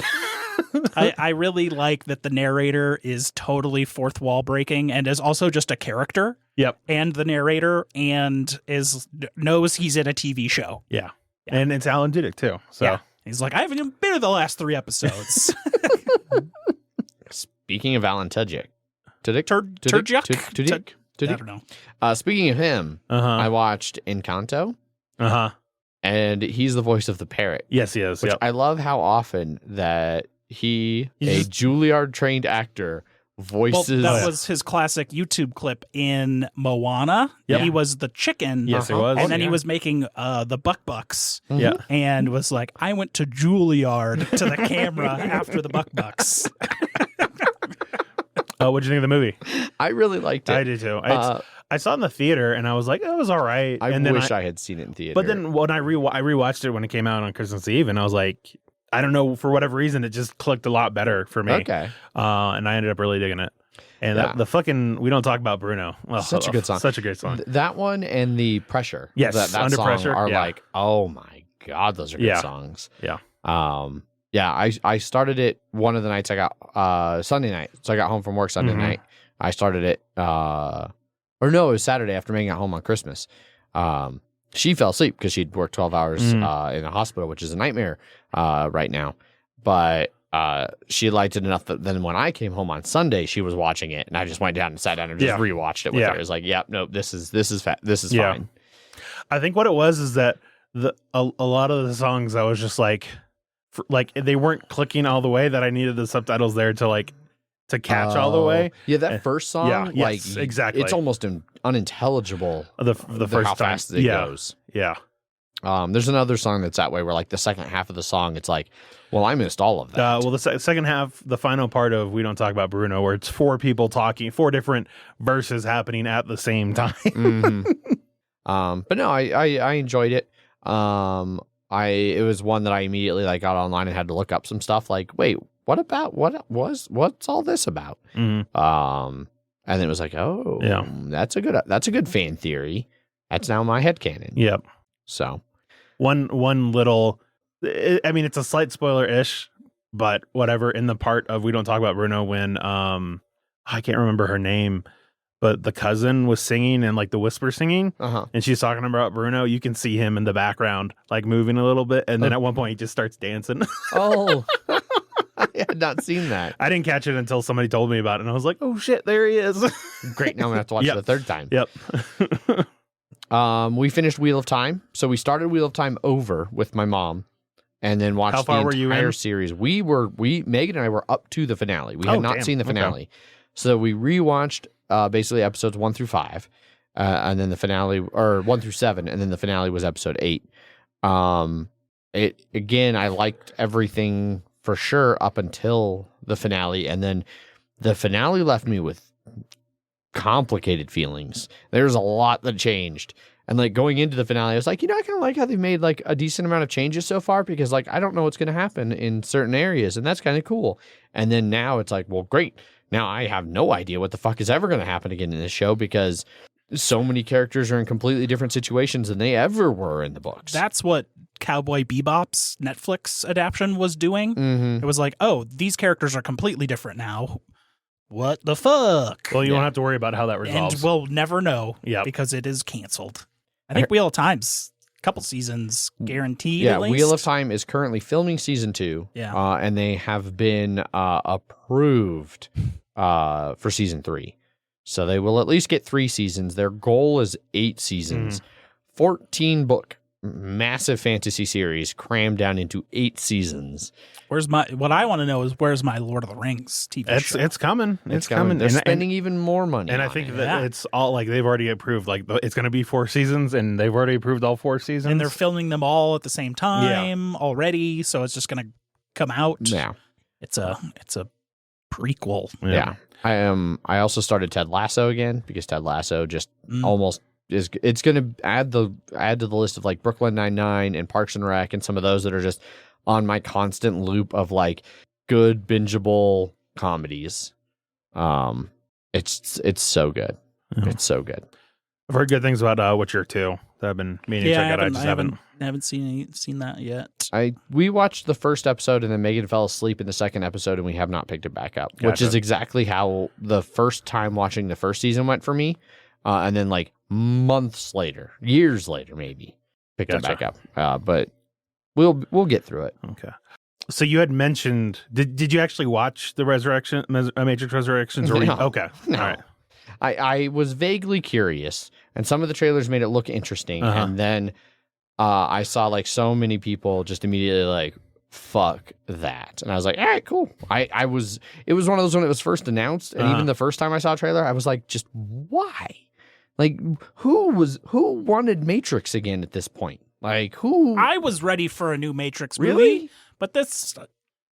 I really like that the narrator is totally fourth wall breaking and is also just a character. Yep. And the narrator knows he's in a TV show. Yeah. And it's Alan Tudyk too. So yeah. He's like, I haven't even been to the last 3 episodes. Speaking of Alan Tudyk. Tudyk? I don't know. Speaking of him, I watched Encanto. And he's the voice of the parrot. Yes, he is. Which I love how often that a Juilliard-trained actor, voices... Well, that was his classic YouTube clip in Moana. Yep. He was the chicken. Yes, he was. And then he was making the Buck-Bucks. Yeah. And was like, I went to Juilliard to the camera after the Buck-Bucks. What'd you think of the movie? I really liked it. I did too. I saw it in the theater and I was like, oh, it was all right. I wish I had seen it in theater. But then when I rewatched it when it came out on Christmas Eve, and I was like, I don't know, for whatever reason, it just clicked a lot better for me. Okay. And I ended up really digging it. And the fucking We Don't Talk About Bruno. Oh, such a good song. Such a great song. That one and the Pressure. Yes, that Under song Pressure are like, oh my God, those are good songs. Yeah. I started it one of the nights I got Sunday night. So I got home from work Sunday night. I started it or no, it was Saturday after making it home on Christmas. She fell asleep because she'd worked 12 hours in a hospital, which is a nightmare right now. But she liked it enough that then when I came home on Sunday, she was watching it, and I just went down and sat down and just rewatched it with her. It was like, nope, this is fine. I think what it was is that a lot of the songs I was just like they weren't clicking all the way that I needed the subtitles there to catch all the way. Yeah, that first song, exactly. It's almost unintelligible. The first how time. fast it goes. Yeah. There's another song that's that way where like the second half of the song, it's like, well, I missed all of that. Well, the second half, the final part of We Don't Talk About Bruno, where it's 4 people talking, 4 different verses happening at the same time. But no, I enjoyed it. It was one that I immediately got online and had to look up some stuff. Like, wait, what's all this about? And then it was like, oh, yeah, that's a good fan theory. That's now my headcanon. Yep. So one little, I mean, it's a slight spoiler-ish, but whatever. In the part of We Don't Talk About Bruno when I can't remember her name, but the cousin was singing and the whisper singing, and she's talking about Bruno. You can see him in the background, moving a little bit, and then at one point he just starts dancing. Oh, I had not seen that. I didn't catch it until somebody told me about it, and I was like, "Oh shit, there he is!" Great. Now I'm gonna have to watch it the third time. Yep. We finished Wheel of Time, so we started Wheel of Time over with my mom, and then watched the entire series. Megan and I were up to the finale. We had not seen the finale, so we rewatched basically episodes 1 through 5, and then the finale, or 1 through 7, and then the finale was episode 8. I liked everything for sure up until the finale, and then the finale left me with complicated feelings. There's a lot that changed, and going into the finale, I was like, I kind of like how they've made a decent amount of changes so far, because I don't know what's going to happen in certain areas, and that's kind of cool. And then now it's like, well, great. Now I have no idea what the fuck is ever going to happen again in this show, because so many characters are in completely different situations than they ever were in the books. That's what Cowboy Bebop's Netflix adaptation was doing. It was like, oh, these characters are completely different now. What the fuck? Well, you won't have to worry about how that resolves. And we'll never know because it is canceled. I think Wheel of Time's a couple seasons guaranteed, at least. Wheel of Time is currently filming season 2. Yeah. And they have been approved for season 3. So they will at least get 3 seasons. Their goal is 8 seasons. 14 book massive fantasy series crammed down into 8 seasons. What I want to know is where's my Lord of the Rings TV show? It's coming. It's coming. They're spending even more money. And I think that it's all they've already approved. It's going to be 4 seasons, and they've already approved all 4 seasons. And they're filming them all at the same time already, so it's just going to come out. Yeah, it's a prequel. Yeah. I also started Ted Lasso again, because Ted Lasso just almost it's going to add to the list of Brooklyn Nine-Nine and Parks and Rec and some of those that are just on my constant loop of good bingeable comedies. It's so good. It's so good. I've heard good things about Witcher 2 that I've been meaning to check out. I just haven't seen that yet. We watched the first episode and then Megan fell asleep in the second episode and we have not picked it back up, which is exactly how the first time watching the first season went for me. And then like months later, years later, maybe picked it back up. But we'll get through it. Okay. So you had mentioned, did you actually watch the Matrix Resurrections? Or No. Okay. No. All right. I was vaguely curious, and some of the trailers made it look interesting. Uh-huh. And then I saw like so many people just immediately like, fuck that. And I was like, all right, cool. It was one of those when it was first announced. And even the first time I saw a trailer, I was like, just why? Like, who wanted Matrix again at this point? Like, who? I was ready for a new Matrix movie. Really? But this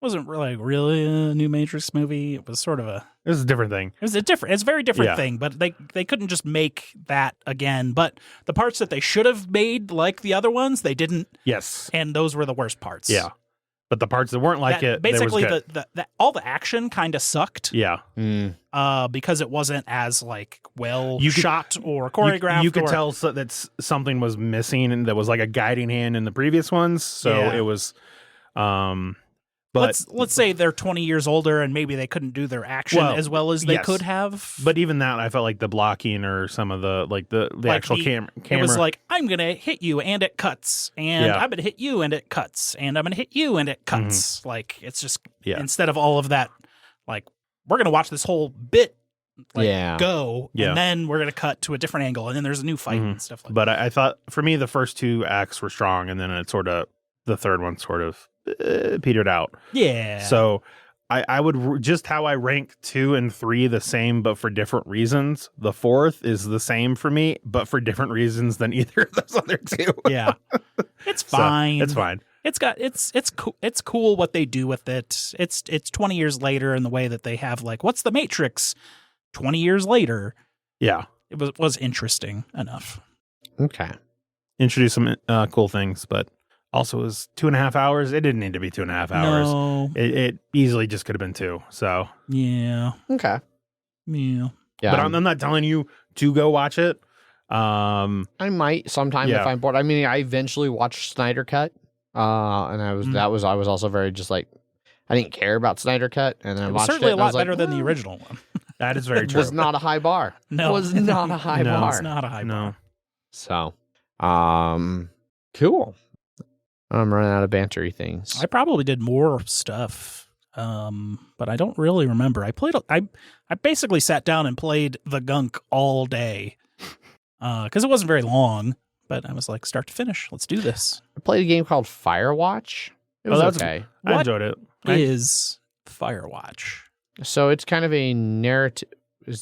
wasn't really a new Matrix movie. It was sort of This is a different thing. It's a very different thing, but they couldn't just make that again. But the parts that they should have made, like the other ones, they didn't. Yes. And those were the worst parts. Yeah. But the parts that weren't like it, basically they was good. all the action kind of sucked. Yeah. Because it wasn't as like shot or choreographed. You could tell that something was missing, and there was like a guiding hand in the previous ones. So it was. But let's say they're 20 years older and maybe they couldn't do their action as well as they could have. But even that, I felt like the blocking or some of the actual camera. It was like, I'm going to hit you and it cuts. And I'm going to hit you and it cuts. And I'm going to hit you and it cuts. Mm-hmm. Like, it's just, instead of all of that, like, we're going to watch this whole bit go. And then we're going to cut to a different angle. And then there's a new fight and stuff like that. But I thought, for me, the first two acts were strong. And then the third one sort of petered out. Yeah. So I would just how I rank 2 and 3 the same, but for different reasons. The fourth is the same for me, but for different reasons than either of those other two. Yeah. It's fine. So, it's fine. It's cool what they do with it. It's 20 years later in the way that they have like, what's the Matrix 20 years later? Yeah. It was interesting enough. Okay. Introduce some cool things, but also, it was 2.5 hours. It didn't need to be 2.5 hours. No. It easily just could have been 2. So yeah. Okay. Yeah. But I'm not telling you to go watch it. I might sometime if I'm bored. I mean, I eventually watched Snyder Cut, and I was also very just like I didn't care about Snyder Cut, and then I watched certainly it. a lot better than the original one. That is very It true. was not a high bar. No, it was not a high bar. It's not a high bar. So, cool. I'm running out of bantery things. I probably did more stuff, but I don't really remember. I basically sat down and played the Gunk all day because it wasn't very long. But I was like, start to finish, let's do this. I played a game called Firewatch. It was okay. I enjoyed it. Is Firewatch? So it's kind of a narrative.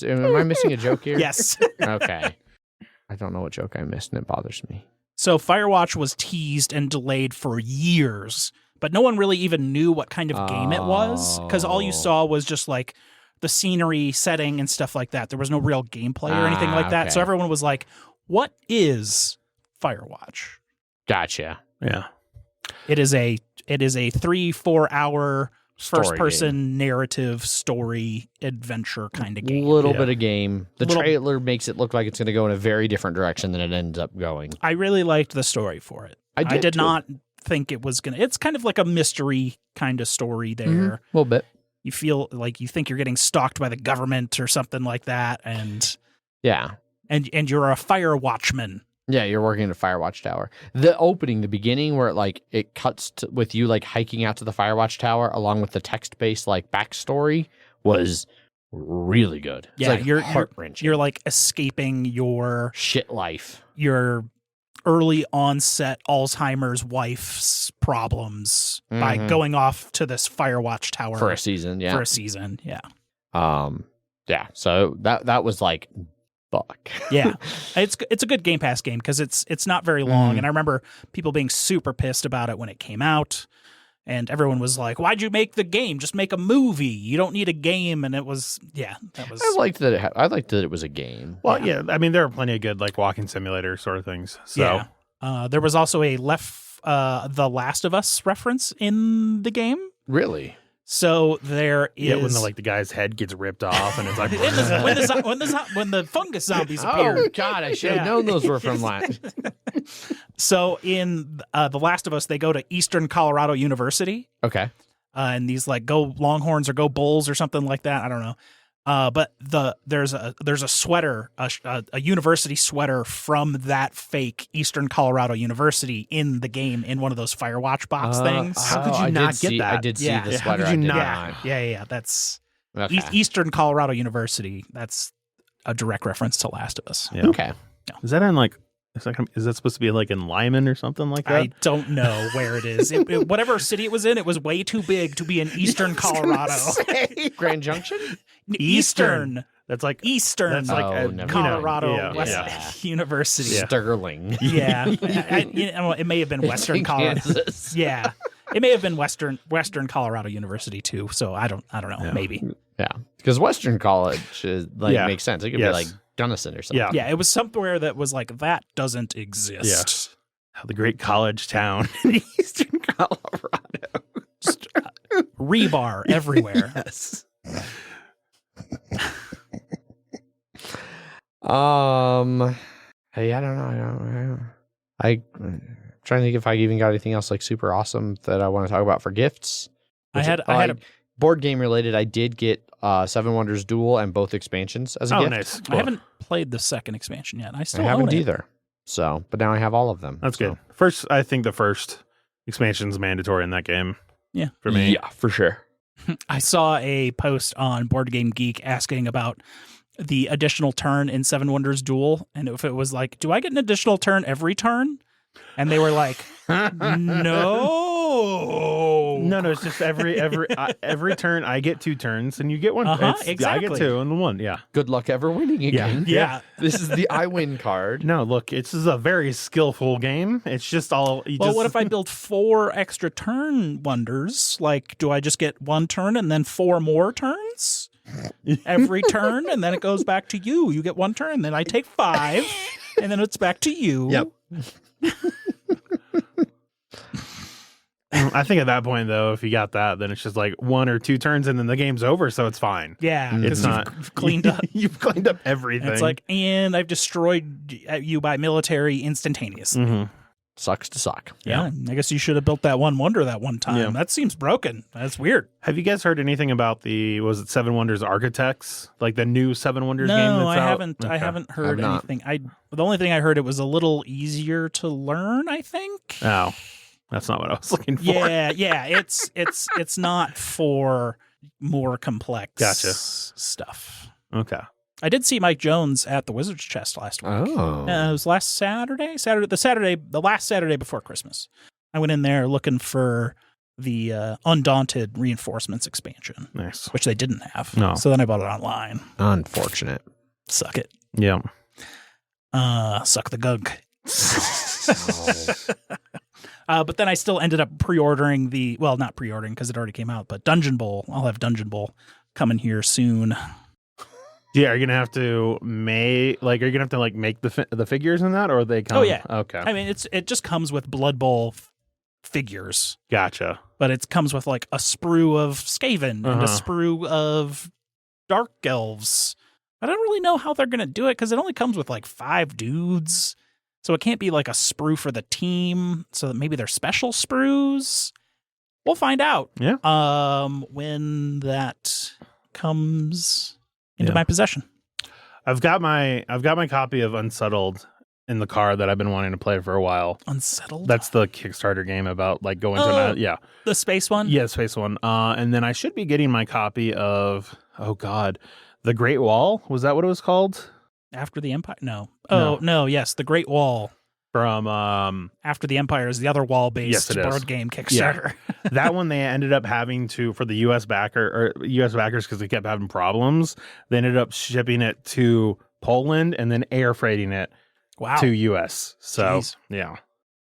Am I missing a joke here? Yes. Okay. I don't know what joke I missed, and it bothers me. So Firewatch was teased and delayed for years, but no one really even knew what kind of game it was because all you saw was just like the scenery, setting, and stuff like that. There was no real gameplay or anything like that. Okay. So everyone was like, what is Firewatch? Gotcha. Yeah. It is a 3-4 hour Story first-person narrative story adventure kind of game. Little bit of game. The trailer makes it look like it's going to go in a very different direction than it ends up going. I really liked the story for it. I did not think it was going to... It's kind of like a mystery kind of story there. A little bit. You feel like you think you're getting stalked by the government or something like that, and you're a fire watchman. Yeah, you're working at a Firewatch tower. The opening, the beginning, where it cuts with you like hiking out to the Firewatch tower, along with the text-based like backstory, was really good. Yeah, it's like heart-wrenching. You're like escaping your shit life, your early onset Alzheimer's wife's problems by going off to this Firewatch tower for a season. Yeah, yeah. So that was like. Fuck. Yeah, it's a good Game Pass game because it's not very long, and I remember people being super pissed about it when it came out, and everyone was like, "Why'd you make the game? Just make a movie. You don't need a game." And it was that was. I liked that. I liked that it was a game. Well, yeah. I mean, there are plenty of good like walking simulator sort of things. So there was also a The Last of Us reference in the game. Really? So there is Yeah, when the guy's head gets ripped off and it's like when the fungus zombies appear. Oh God, I should have known those were from last. So in The Last of Us, they go to Eastern Colorado University. Okay. And these like go Longhorns or go Bulls or something like that. I don't know. But there's a sweater, a university sweater from that fake Eastern Colorado University in the game in one of those Firewatch box things. How could you not get that? I did see Yeah. the Yeah, sweater. how could you I did not? Yeah. That's Okay. Eastern Colorado University. That's a direct reference to Last of Us. Yeah. Okay. Is that in is that supposed to be like in Lyman or something like that? I don't know where it is. Whatever city it was in, it was way too big to be in Eastern Colorado. Grand Junction? Eastern. That's like Eastern. That's like Oh, never Colorado mind. West University. Yeah. Sterling. Yeah, it may have been Western in Colorado. Kansas. Yeah, it may have been Western Colorado University too. So I don't know. Yeah. Maybe. Yeah. Because Western College makes sense. It could be like Gunnison or something. Yeah. Yeah, it was somewhere that was like that doesn't exist. the great college town in Eastern Colorado. Just rebar everywhere. Yes. Hey, I don't know. I'm trying to think if I even got anything else like super awesome that I want to talk about for gifts. I had a board game related. I did get Seven Wonders Duel and both expansions as a gift. Nice. I Cool. haven't played the second expansion yet. I still I haven't own it. either. So, but now I have all of them. That's so. good. I think the first expansion's mandatory in that game. Yeah. For me. Yeah, for sure. I saw a post on Board Game Geek asking about the additional turn in Seven Wonders Duel, and if it was like, do I get an additional turn every turn? And they were like, no. No, it's just every turn I get 2 turns and you get one. Exactly. I get 2 and 1. Yeah. Good luck ever winning again. Yeah. This is the I win card. No, look, this is a very skillful game. It's just all. What if I build 4 extra turn wonders? Like, do I just get 1 turn and then 4 more turns every turn, and then it goes back to you? You get 1 turn, then I take 5, and then it's back to you. Yep. I think at that point, though, if you got that, then it's just like 1 or 2 turns, and then the game's over, so it's fine. Yeah, It's not you've cleaned up. You've cleaned up everything. And it's like, and I've destroyed you by military instantaneously. Mm-hmm. Sucks to suck. Yeah, I guess you should have built that one wonder that one time. Yeah. That seems broken. That's weird. Have you guys heard anything about Seven Wonders Architects? Like the new Seven Wonders game that's I out? haven't. Okay. I haven't heard I've not. anything. The only thing I heard, it was a little easier to learn, I think. Oh, that's not what I was looking for. Yeah. It's not for more complex Gotcha. stuff. Okay. I did see Mike Jones at the Wizard's Chest last week. Oh. It was last Saturday, the last Saturday before Christmas. I went in there looking for the Undaunted Reinforcements expansion, Nice. which they didn't have. No. So then I bought it online. Unfortunate. Suck it. Yeah. Suck the gunk. But then I still ended up pre-ordering not pre-ordering because it already came out, but Dungeon Bowl. I'll have Dungeon Bowl coming here soon. Yeah, are you gonna have to make the figures in that, or they come? Oh, yeah. Okay. I mean, it just comes with Blood Bowl figures, Gotcha. but it comes with like a sprue of Skaven and a sprue of Dark Elves. I don't really know how they're gonna do it because it only comes with like 5 dudes, so it can't be like a sprue for the team. So that maybe they're special sprues. We'll find out. Yeah. When that comes into Yeah. my possession. I've got my copy of Unsettled in the car that I've been wanting to play for a while. Unsettled. That's the Kickstarter game about like going to the space one. Yeah, space one. And then I should be getting my copy of The Great Wall. Was that what it was called? After the Empire. No. Oh no. Yes, the Great Wall. From After the Empire is the other wall-based Yes, it is. board game Kickstarter. that one. They ended up having to, for the US backers because they kept having problems. They ended up shipping it to Poland and then air freighting it Wow. to US. So Jeez. yeah,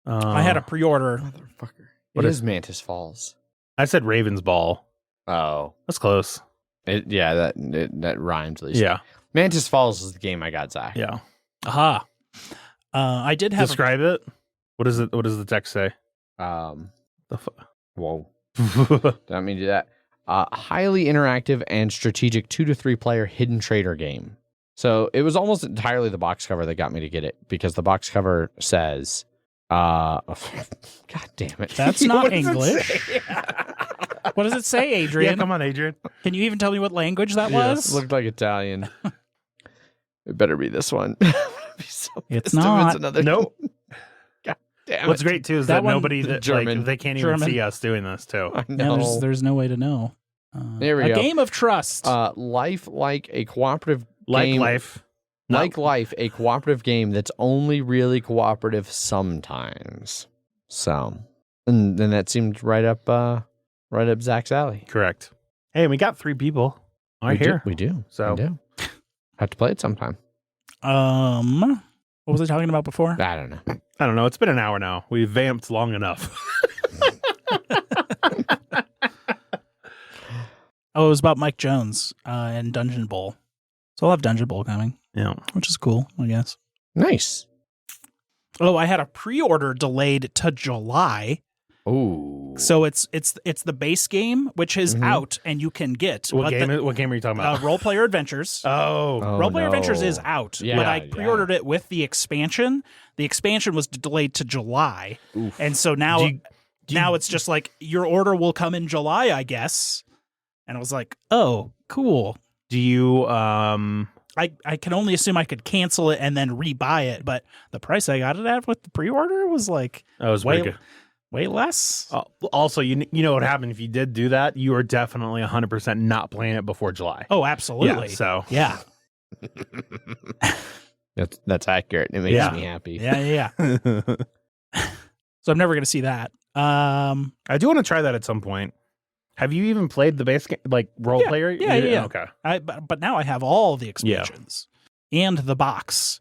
I had a pre-order. Motherfucker. What It is- is Mantis Falls. I said Raven's Ball. Oh. That's close. That rhymes at least. Yeah, Mantis Falls is the game I got, Zach. yeah. Aha. I did have Describe it. What is it? What does the text say? Whoa. The Don't mean to do that. highly interactive and strategic 2 to 3 player hidden trader game. So it was almost entirely the box cover that got me to get it, because the box cover says, God damn it. That's not English. What does it say, Adrian? Yeah, come on, Adrian. Can you even tell me what language that It was? looked like Italian. It better be this one. It's It's not. another. Nope. God damn What's it. great too is That that one- nobody that German. like they can't even German. see us doing this too. I Yeah, know. there's no way to know. There we a go. game of trust. Life like a cooperative Like game. life. No. Like Life, a cooperative game that's only really cooperative sometimes. So, and then that seemed right up Zach's alley. Correct. Hey, we got 3 people right we here. We do. So- we do. Have to play it sometime. What was I talking about before? I don't know. I don't know. It's been an hour now. We've vamped long enough. Oh, it was about Mike Jones and Dungeon Bowl. So I'll have Dungeon Bowl coming, Yeah. which is cool, I guess. Nice. Oh, I had a pre-order delayed to July. Ooh. So it's the base game, which is Mhm. out and you can get. What but game? the- What game are you talking about? Role Player Adventures. Oh, Role Player no. Adventures is out, Yeah, but I yeah. pre-ordered it with the expansion. The expansion was delayed to July, Oof. and so now Do you- now it's just like your order will come in July, I guess. And I was like, oh, cool. do you I can only assume I could cancel it and then rebuy it, but the price I got it at with the pre-order was like that was way, pretty good. way less. Also, you know what happened if you did do that? You are definitely 100% not playing it before July. Oh, absolutely. Yeah, so Yeah. That's accurate. It makes Yeah. me happy. Yeah. So I'm never going to see that. I do want to try that at some point. Have you even played the base game, like role Yeah, player? yeah. Okay. But now I have all the expansions and the box,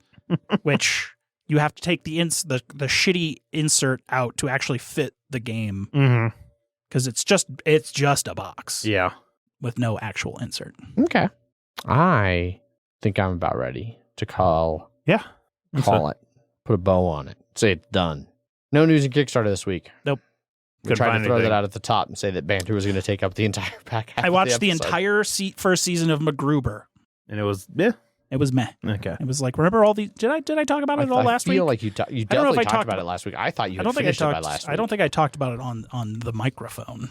which you have to take the shitty insert out to actually fit the game Mm-hmm. because it's just a box Yeah. with no actual insert. Okay. I think I'm about ready to call Yeah. it. Put a bow on it. Say it's done. No news in Kickstarter this week. Nope. We Couldn't tried to find throw anything. that out at the top and say that Banter was going to take up the entire back half I watched of the episode. entire first season of MacGruber. And it was, yeah. It was meh. Okay. It was like, remember all these? Did I talk about it all last week? I feel like you I don't know if definitely I talked talked about it about- last week. I thought you I had don't think I finished it by talked. last week. I don't think I talked about it on the microphone.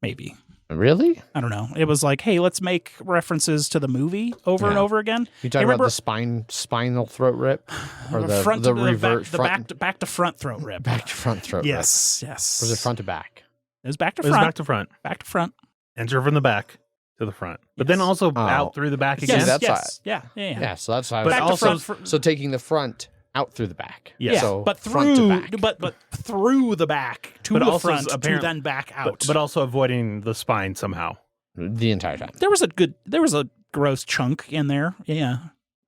Maybe. Really? I don't know. It was like, hey, let's make references to the movie over and Yeah. over again. You talking remember- about the spinal throat rip? Or the front the to revert the front, back to front throat rip. back to front throat Yes. rip? Or was it front to back? It was back to It was front. back to front. Back to front. Enter from the back to the front. But then Yes. also Oh. out through the back See, again. Yes. that's Yes. Yeah. Yeah, so that's how I But was Back also- to front. So taking the front out through the back. Yeah. So but front to through, back. but through the back to But the also front to apparent- then back out. But also avoiding the spine somehow. The entire time. there was a gross chunk in there. Yeah.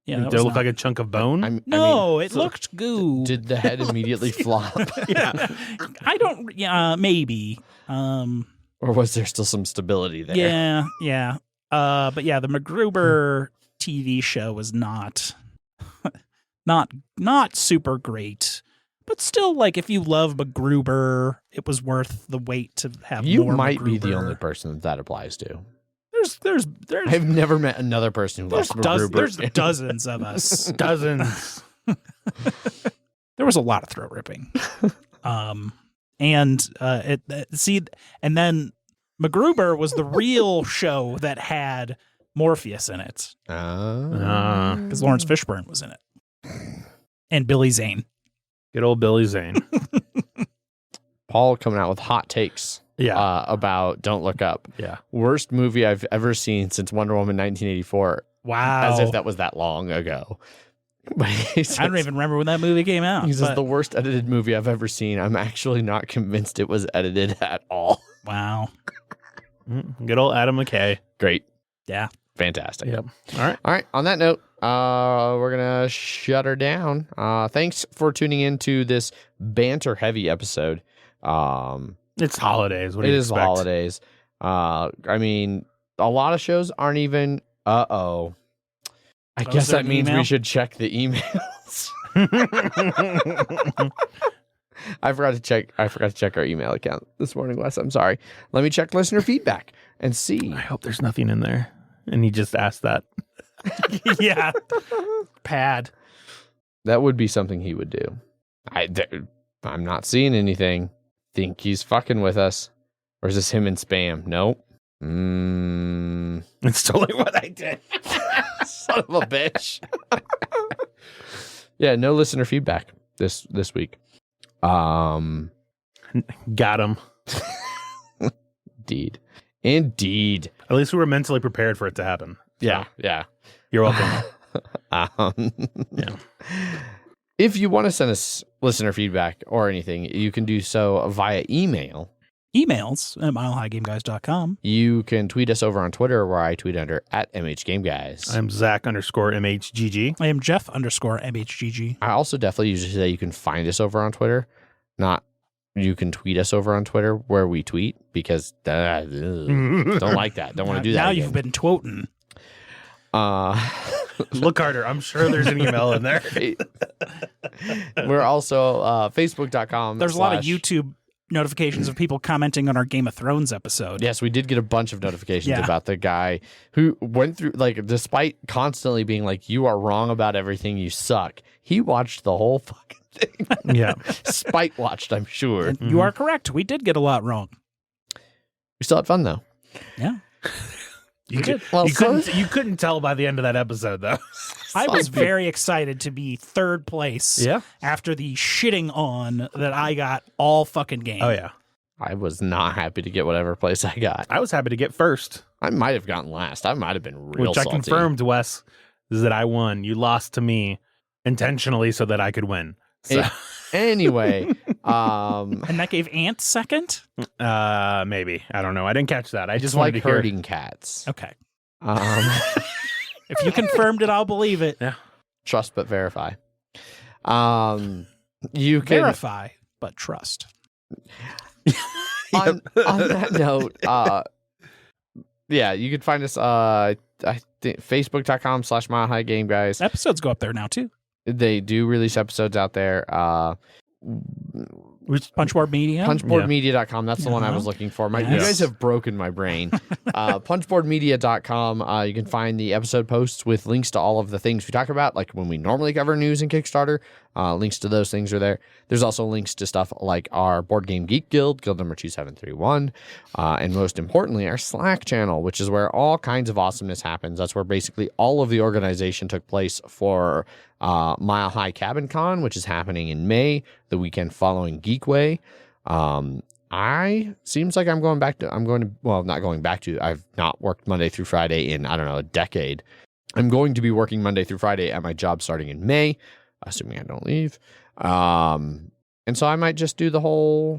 Yeah. that Did it was look not- like a chunk of bone? No, it so- looked goo. Did the head immediately flop? Yeah. I don't. Yeah, maybe. Or was there still some stability there? Yeah. But yeah, the MacGruber TV show was not super great. But still, like, if you love MacGruber, it was worth the wait to have You more might be the MacGruber. only person that applies to. There's I've never met another person who loves MacGruber. there's dozens of us. Dozens. There was a lot of throat ripping. And then MacGruber was the real show that had Morpheus in it because Lawrence Fishburne was in it, and Billy Zane. Good old Billy Zane. Paul coming out with hot takes Yeah. about Don't Look Up. Yeah. Worst movie I've ever seen since Wonder Woman 1984. Wow, As if that was that long ago. But he says, I don't even remember when that movie came out. He says but- the worst edited movie I've ever seen. I'm actually not convinced it was edited at all. wow, Good old Adam McKay. Great. yeah. Fantastic. Yep. All right. All right. On that note, we're going to shut her down. Thanks for tuning into this banter heavy episode. It's holidays. What do It you is expect? holidays. I mean, a lot of shows aren't even, I is guess there that an means email? we should check the emails. I forgot to check our email account this morning, Wes. I'm sorry. Let me check listener feedback. and see. I hope there's nothing in there. And he just asked that. Yeah. Pad. That would be something he would do. I'm not seeing anything. Think he's fucking with us. Or is this him in spam? Nope. It's totally what I did. Son of a bitch. Yeah, no listener feedback this week. Got him. Indeed. At least we were mentally prepared for it to happen. Yeah. You're welcome. Yeah. If you want to send us listener feedback or anything, you can do so via email. Emails at milehighgameguys.com. You can tweet us over on Twitter, where I tweet under @MHGameGuys. I'm Zach_MHGG. I am Jeff_MHGG. I also definitely usually say you can find us over on Twitter, not you can tweet us over on Twitter where we tweet, because don't like that. Don't want to do that. Now again. you've been twoting. Look harder. I'm sure there's an email in there. We're also Facebook.com. There's a lot of YouTube notifications of people commenting on our Game of Thrones episode. Yes, we did get a bunch of notifications Yeah. about the guy who went through, like, despite constantly being like, you are wrong about everything, you suck. He watched the whole fucking thing. Yeah. Spite watched, I'm sure. And you are correct. We did get a lot wrong. We still had fun, though. Yeah. You Well, you couldn't tell by the end of that episode, though. I was very excited to be third place after the shitting on that I got all fucking game. Oh, yeah. I was not happy to get whatever place I got. I was happy to get first. I might have gotten last. I might have been real Which salty. I confirmed, Wes, is that I won. You lost to me intentionally so that I could win. So. Anyway. And that gave Ant second? Maybe. I don't know. I didn't catch that. I just It's wanted like to hear. herding cats. Okay. If you confirmed it, I'll believe it. Yeah. Trust but verify. You can Verify, but trust. on that note, you can find us I think Facebook.com/milehighgameguys. Episodes go up there now, too. They do release episodes out there. Punchboard Media. Punchboardmedia.com. That's the one I was looking for. You Yes. guys have broken my brain. Punchboardmedia.com. You can find the episode posts with links to all of the things we talk about, like when we normally cover news and Kickstarter. Links to those things are there. There's also links to stuff like our Board Game Geek Guild number 2731, and most importantly, our Slack channel, which is where all kinds of awesomeness happens. That's where basically all of the organization took place for Mile High Cabin Con, which is happening in May, the weekend following Geekway. Seems like I'm not going back to, I've not worked Monday through Friday in, I don't know, a decade. I'm going to be working Monday through Friday at my job starting in May, assuming I don't leave. And so I might just do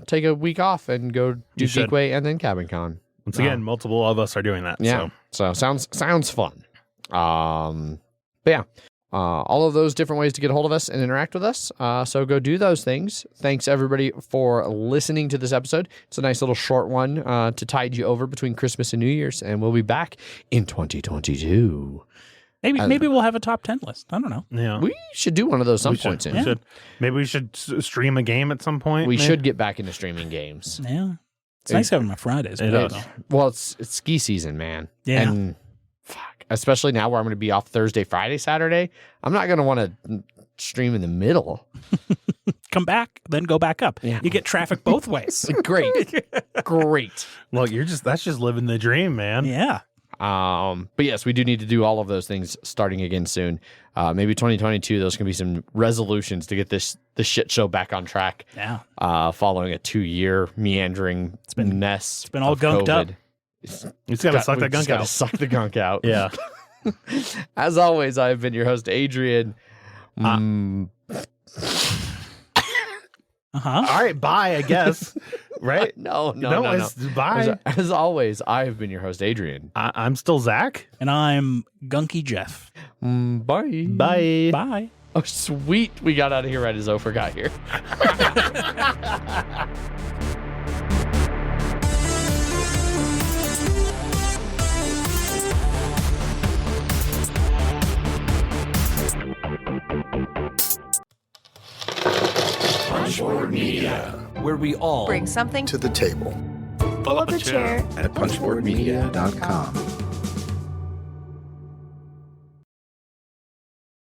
take a week off and go do Geekway and then Cabin Con. Once again, multiple of us are doing that. Yeah. So sounds fun. But yeah. All of those different ways to get a hold of us and interact with us. So go do those things. Thanks, everybody, for listening to this episode. It's a nice little short one to tide you over between Christmas and New Year's, and we'll be back in 2022. Maybe we'll have a top 10 list. I don't know. Yeah. We should do one of those some point soon. Yeah. Maybe we should stream a game at some point. We should get back into streaming games. Yeah. It's nice having my Fridays. It is. Well, it's ski season, man. Yeah. And especially now where I'm going to be off Thursday, Friday, Saturday. I'm not going to want to stream in the middle. Come back, then go back up. Yeah. You get traffic both ways. Great. Well, that's just living the dream, man. Yeah. But yes, we do need to do all of those things starting again soon. Maybe 2022, those can be some resolutions to get this shit show back on track. Yeah. Following a 2-year meandering mess. It's been all gunked up. It's got to suck that gunk out. Suck the gunk out. Yeah. As always, I've been your host, Adrian. Uh-huh. All right, bye, I guess. Right? No. Bye. As always, I have been your host, Adrian. I'm still Zach. And I'm Gunky Jeff. Bye. Bye. Bye. Oh, sweet. We got out of here right as Ofer got here. Punchboard Media, where we all bring something to the table. pull up a chair at punchboardmedia.com.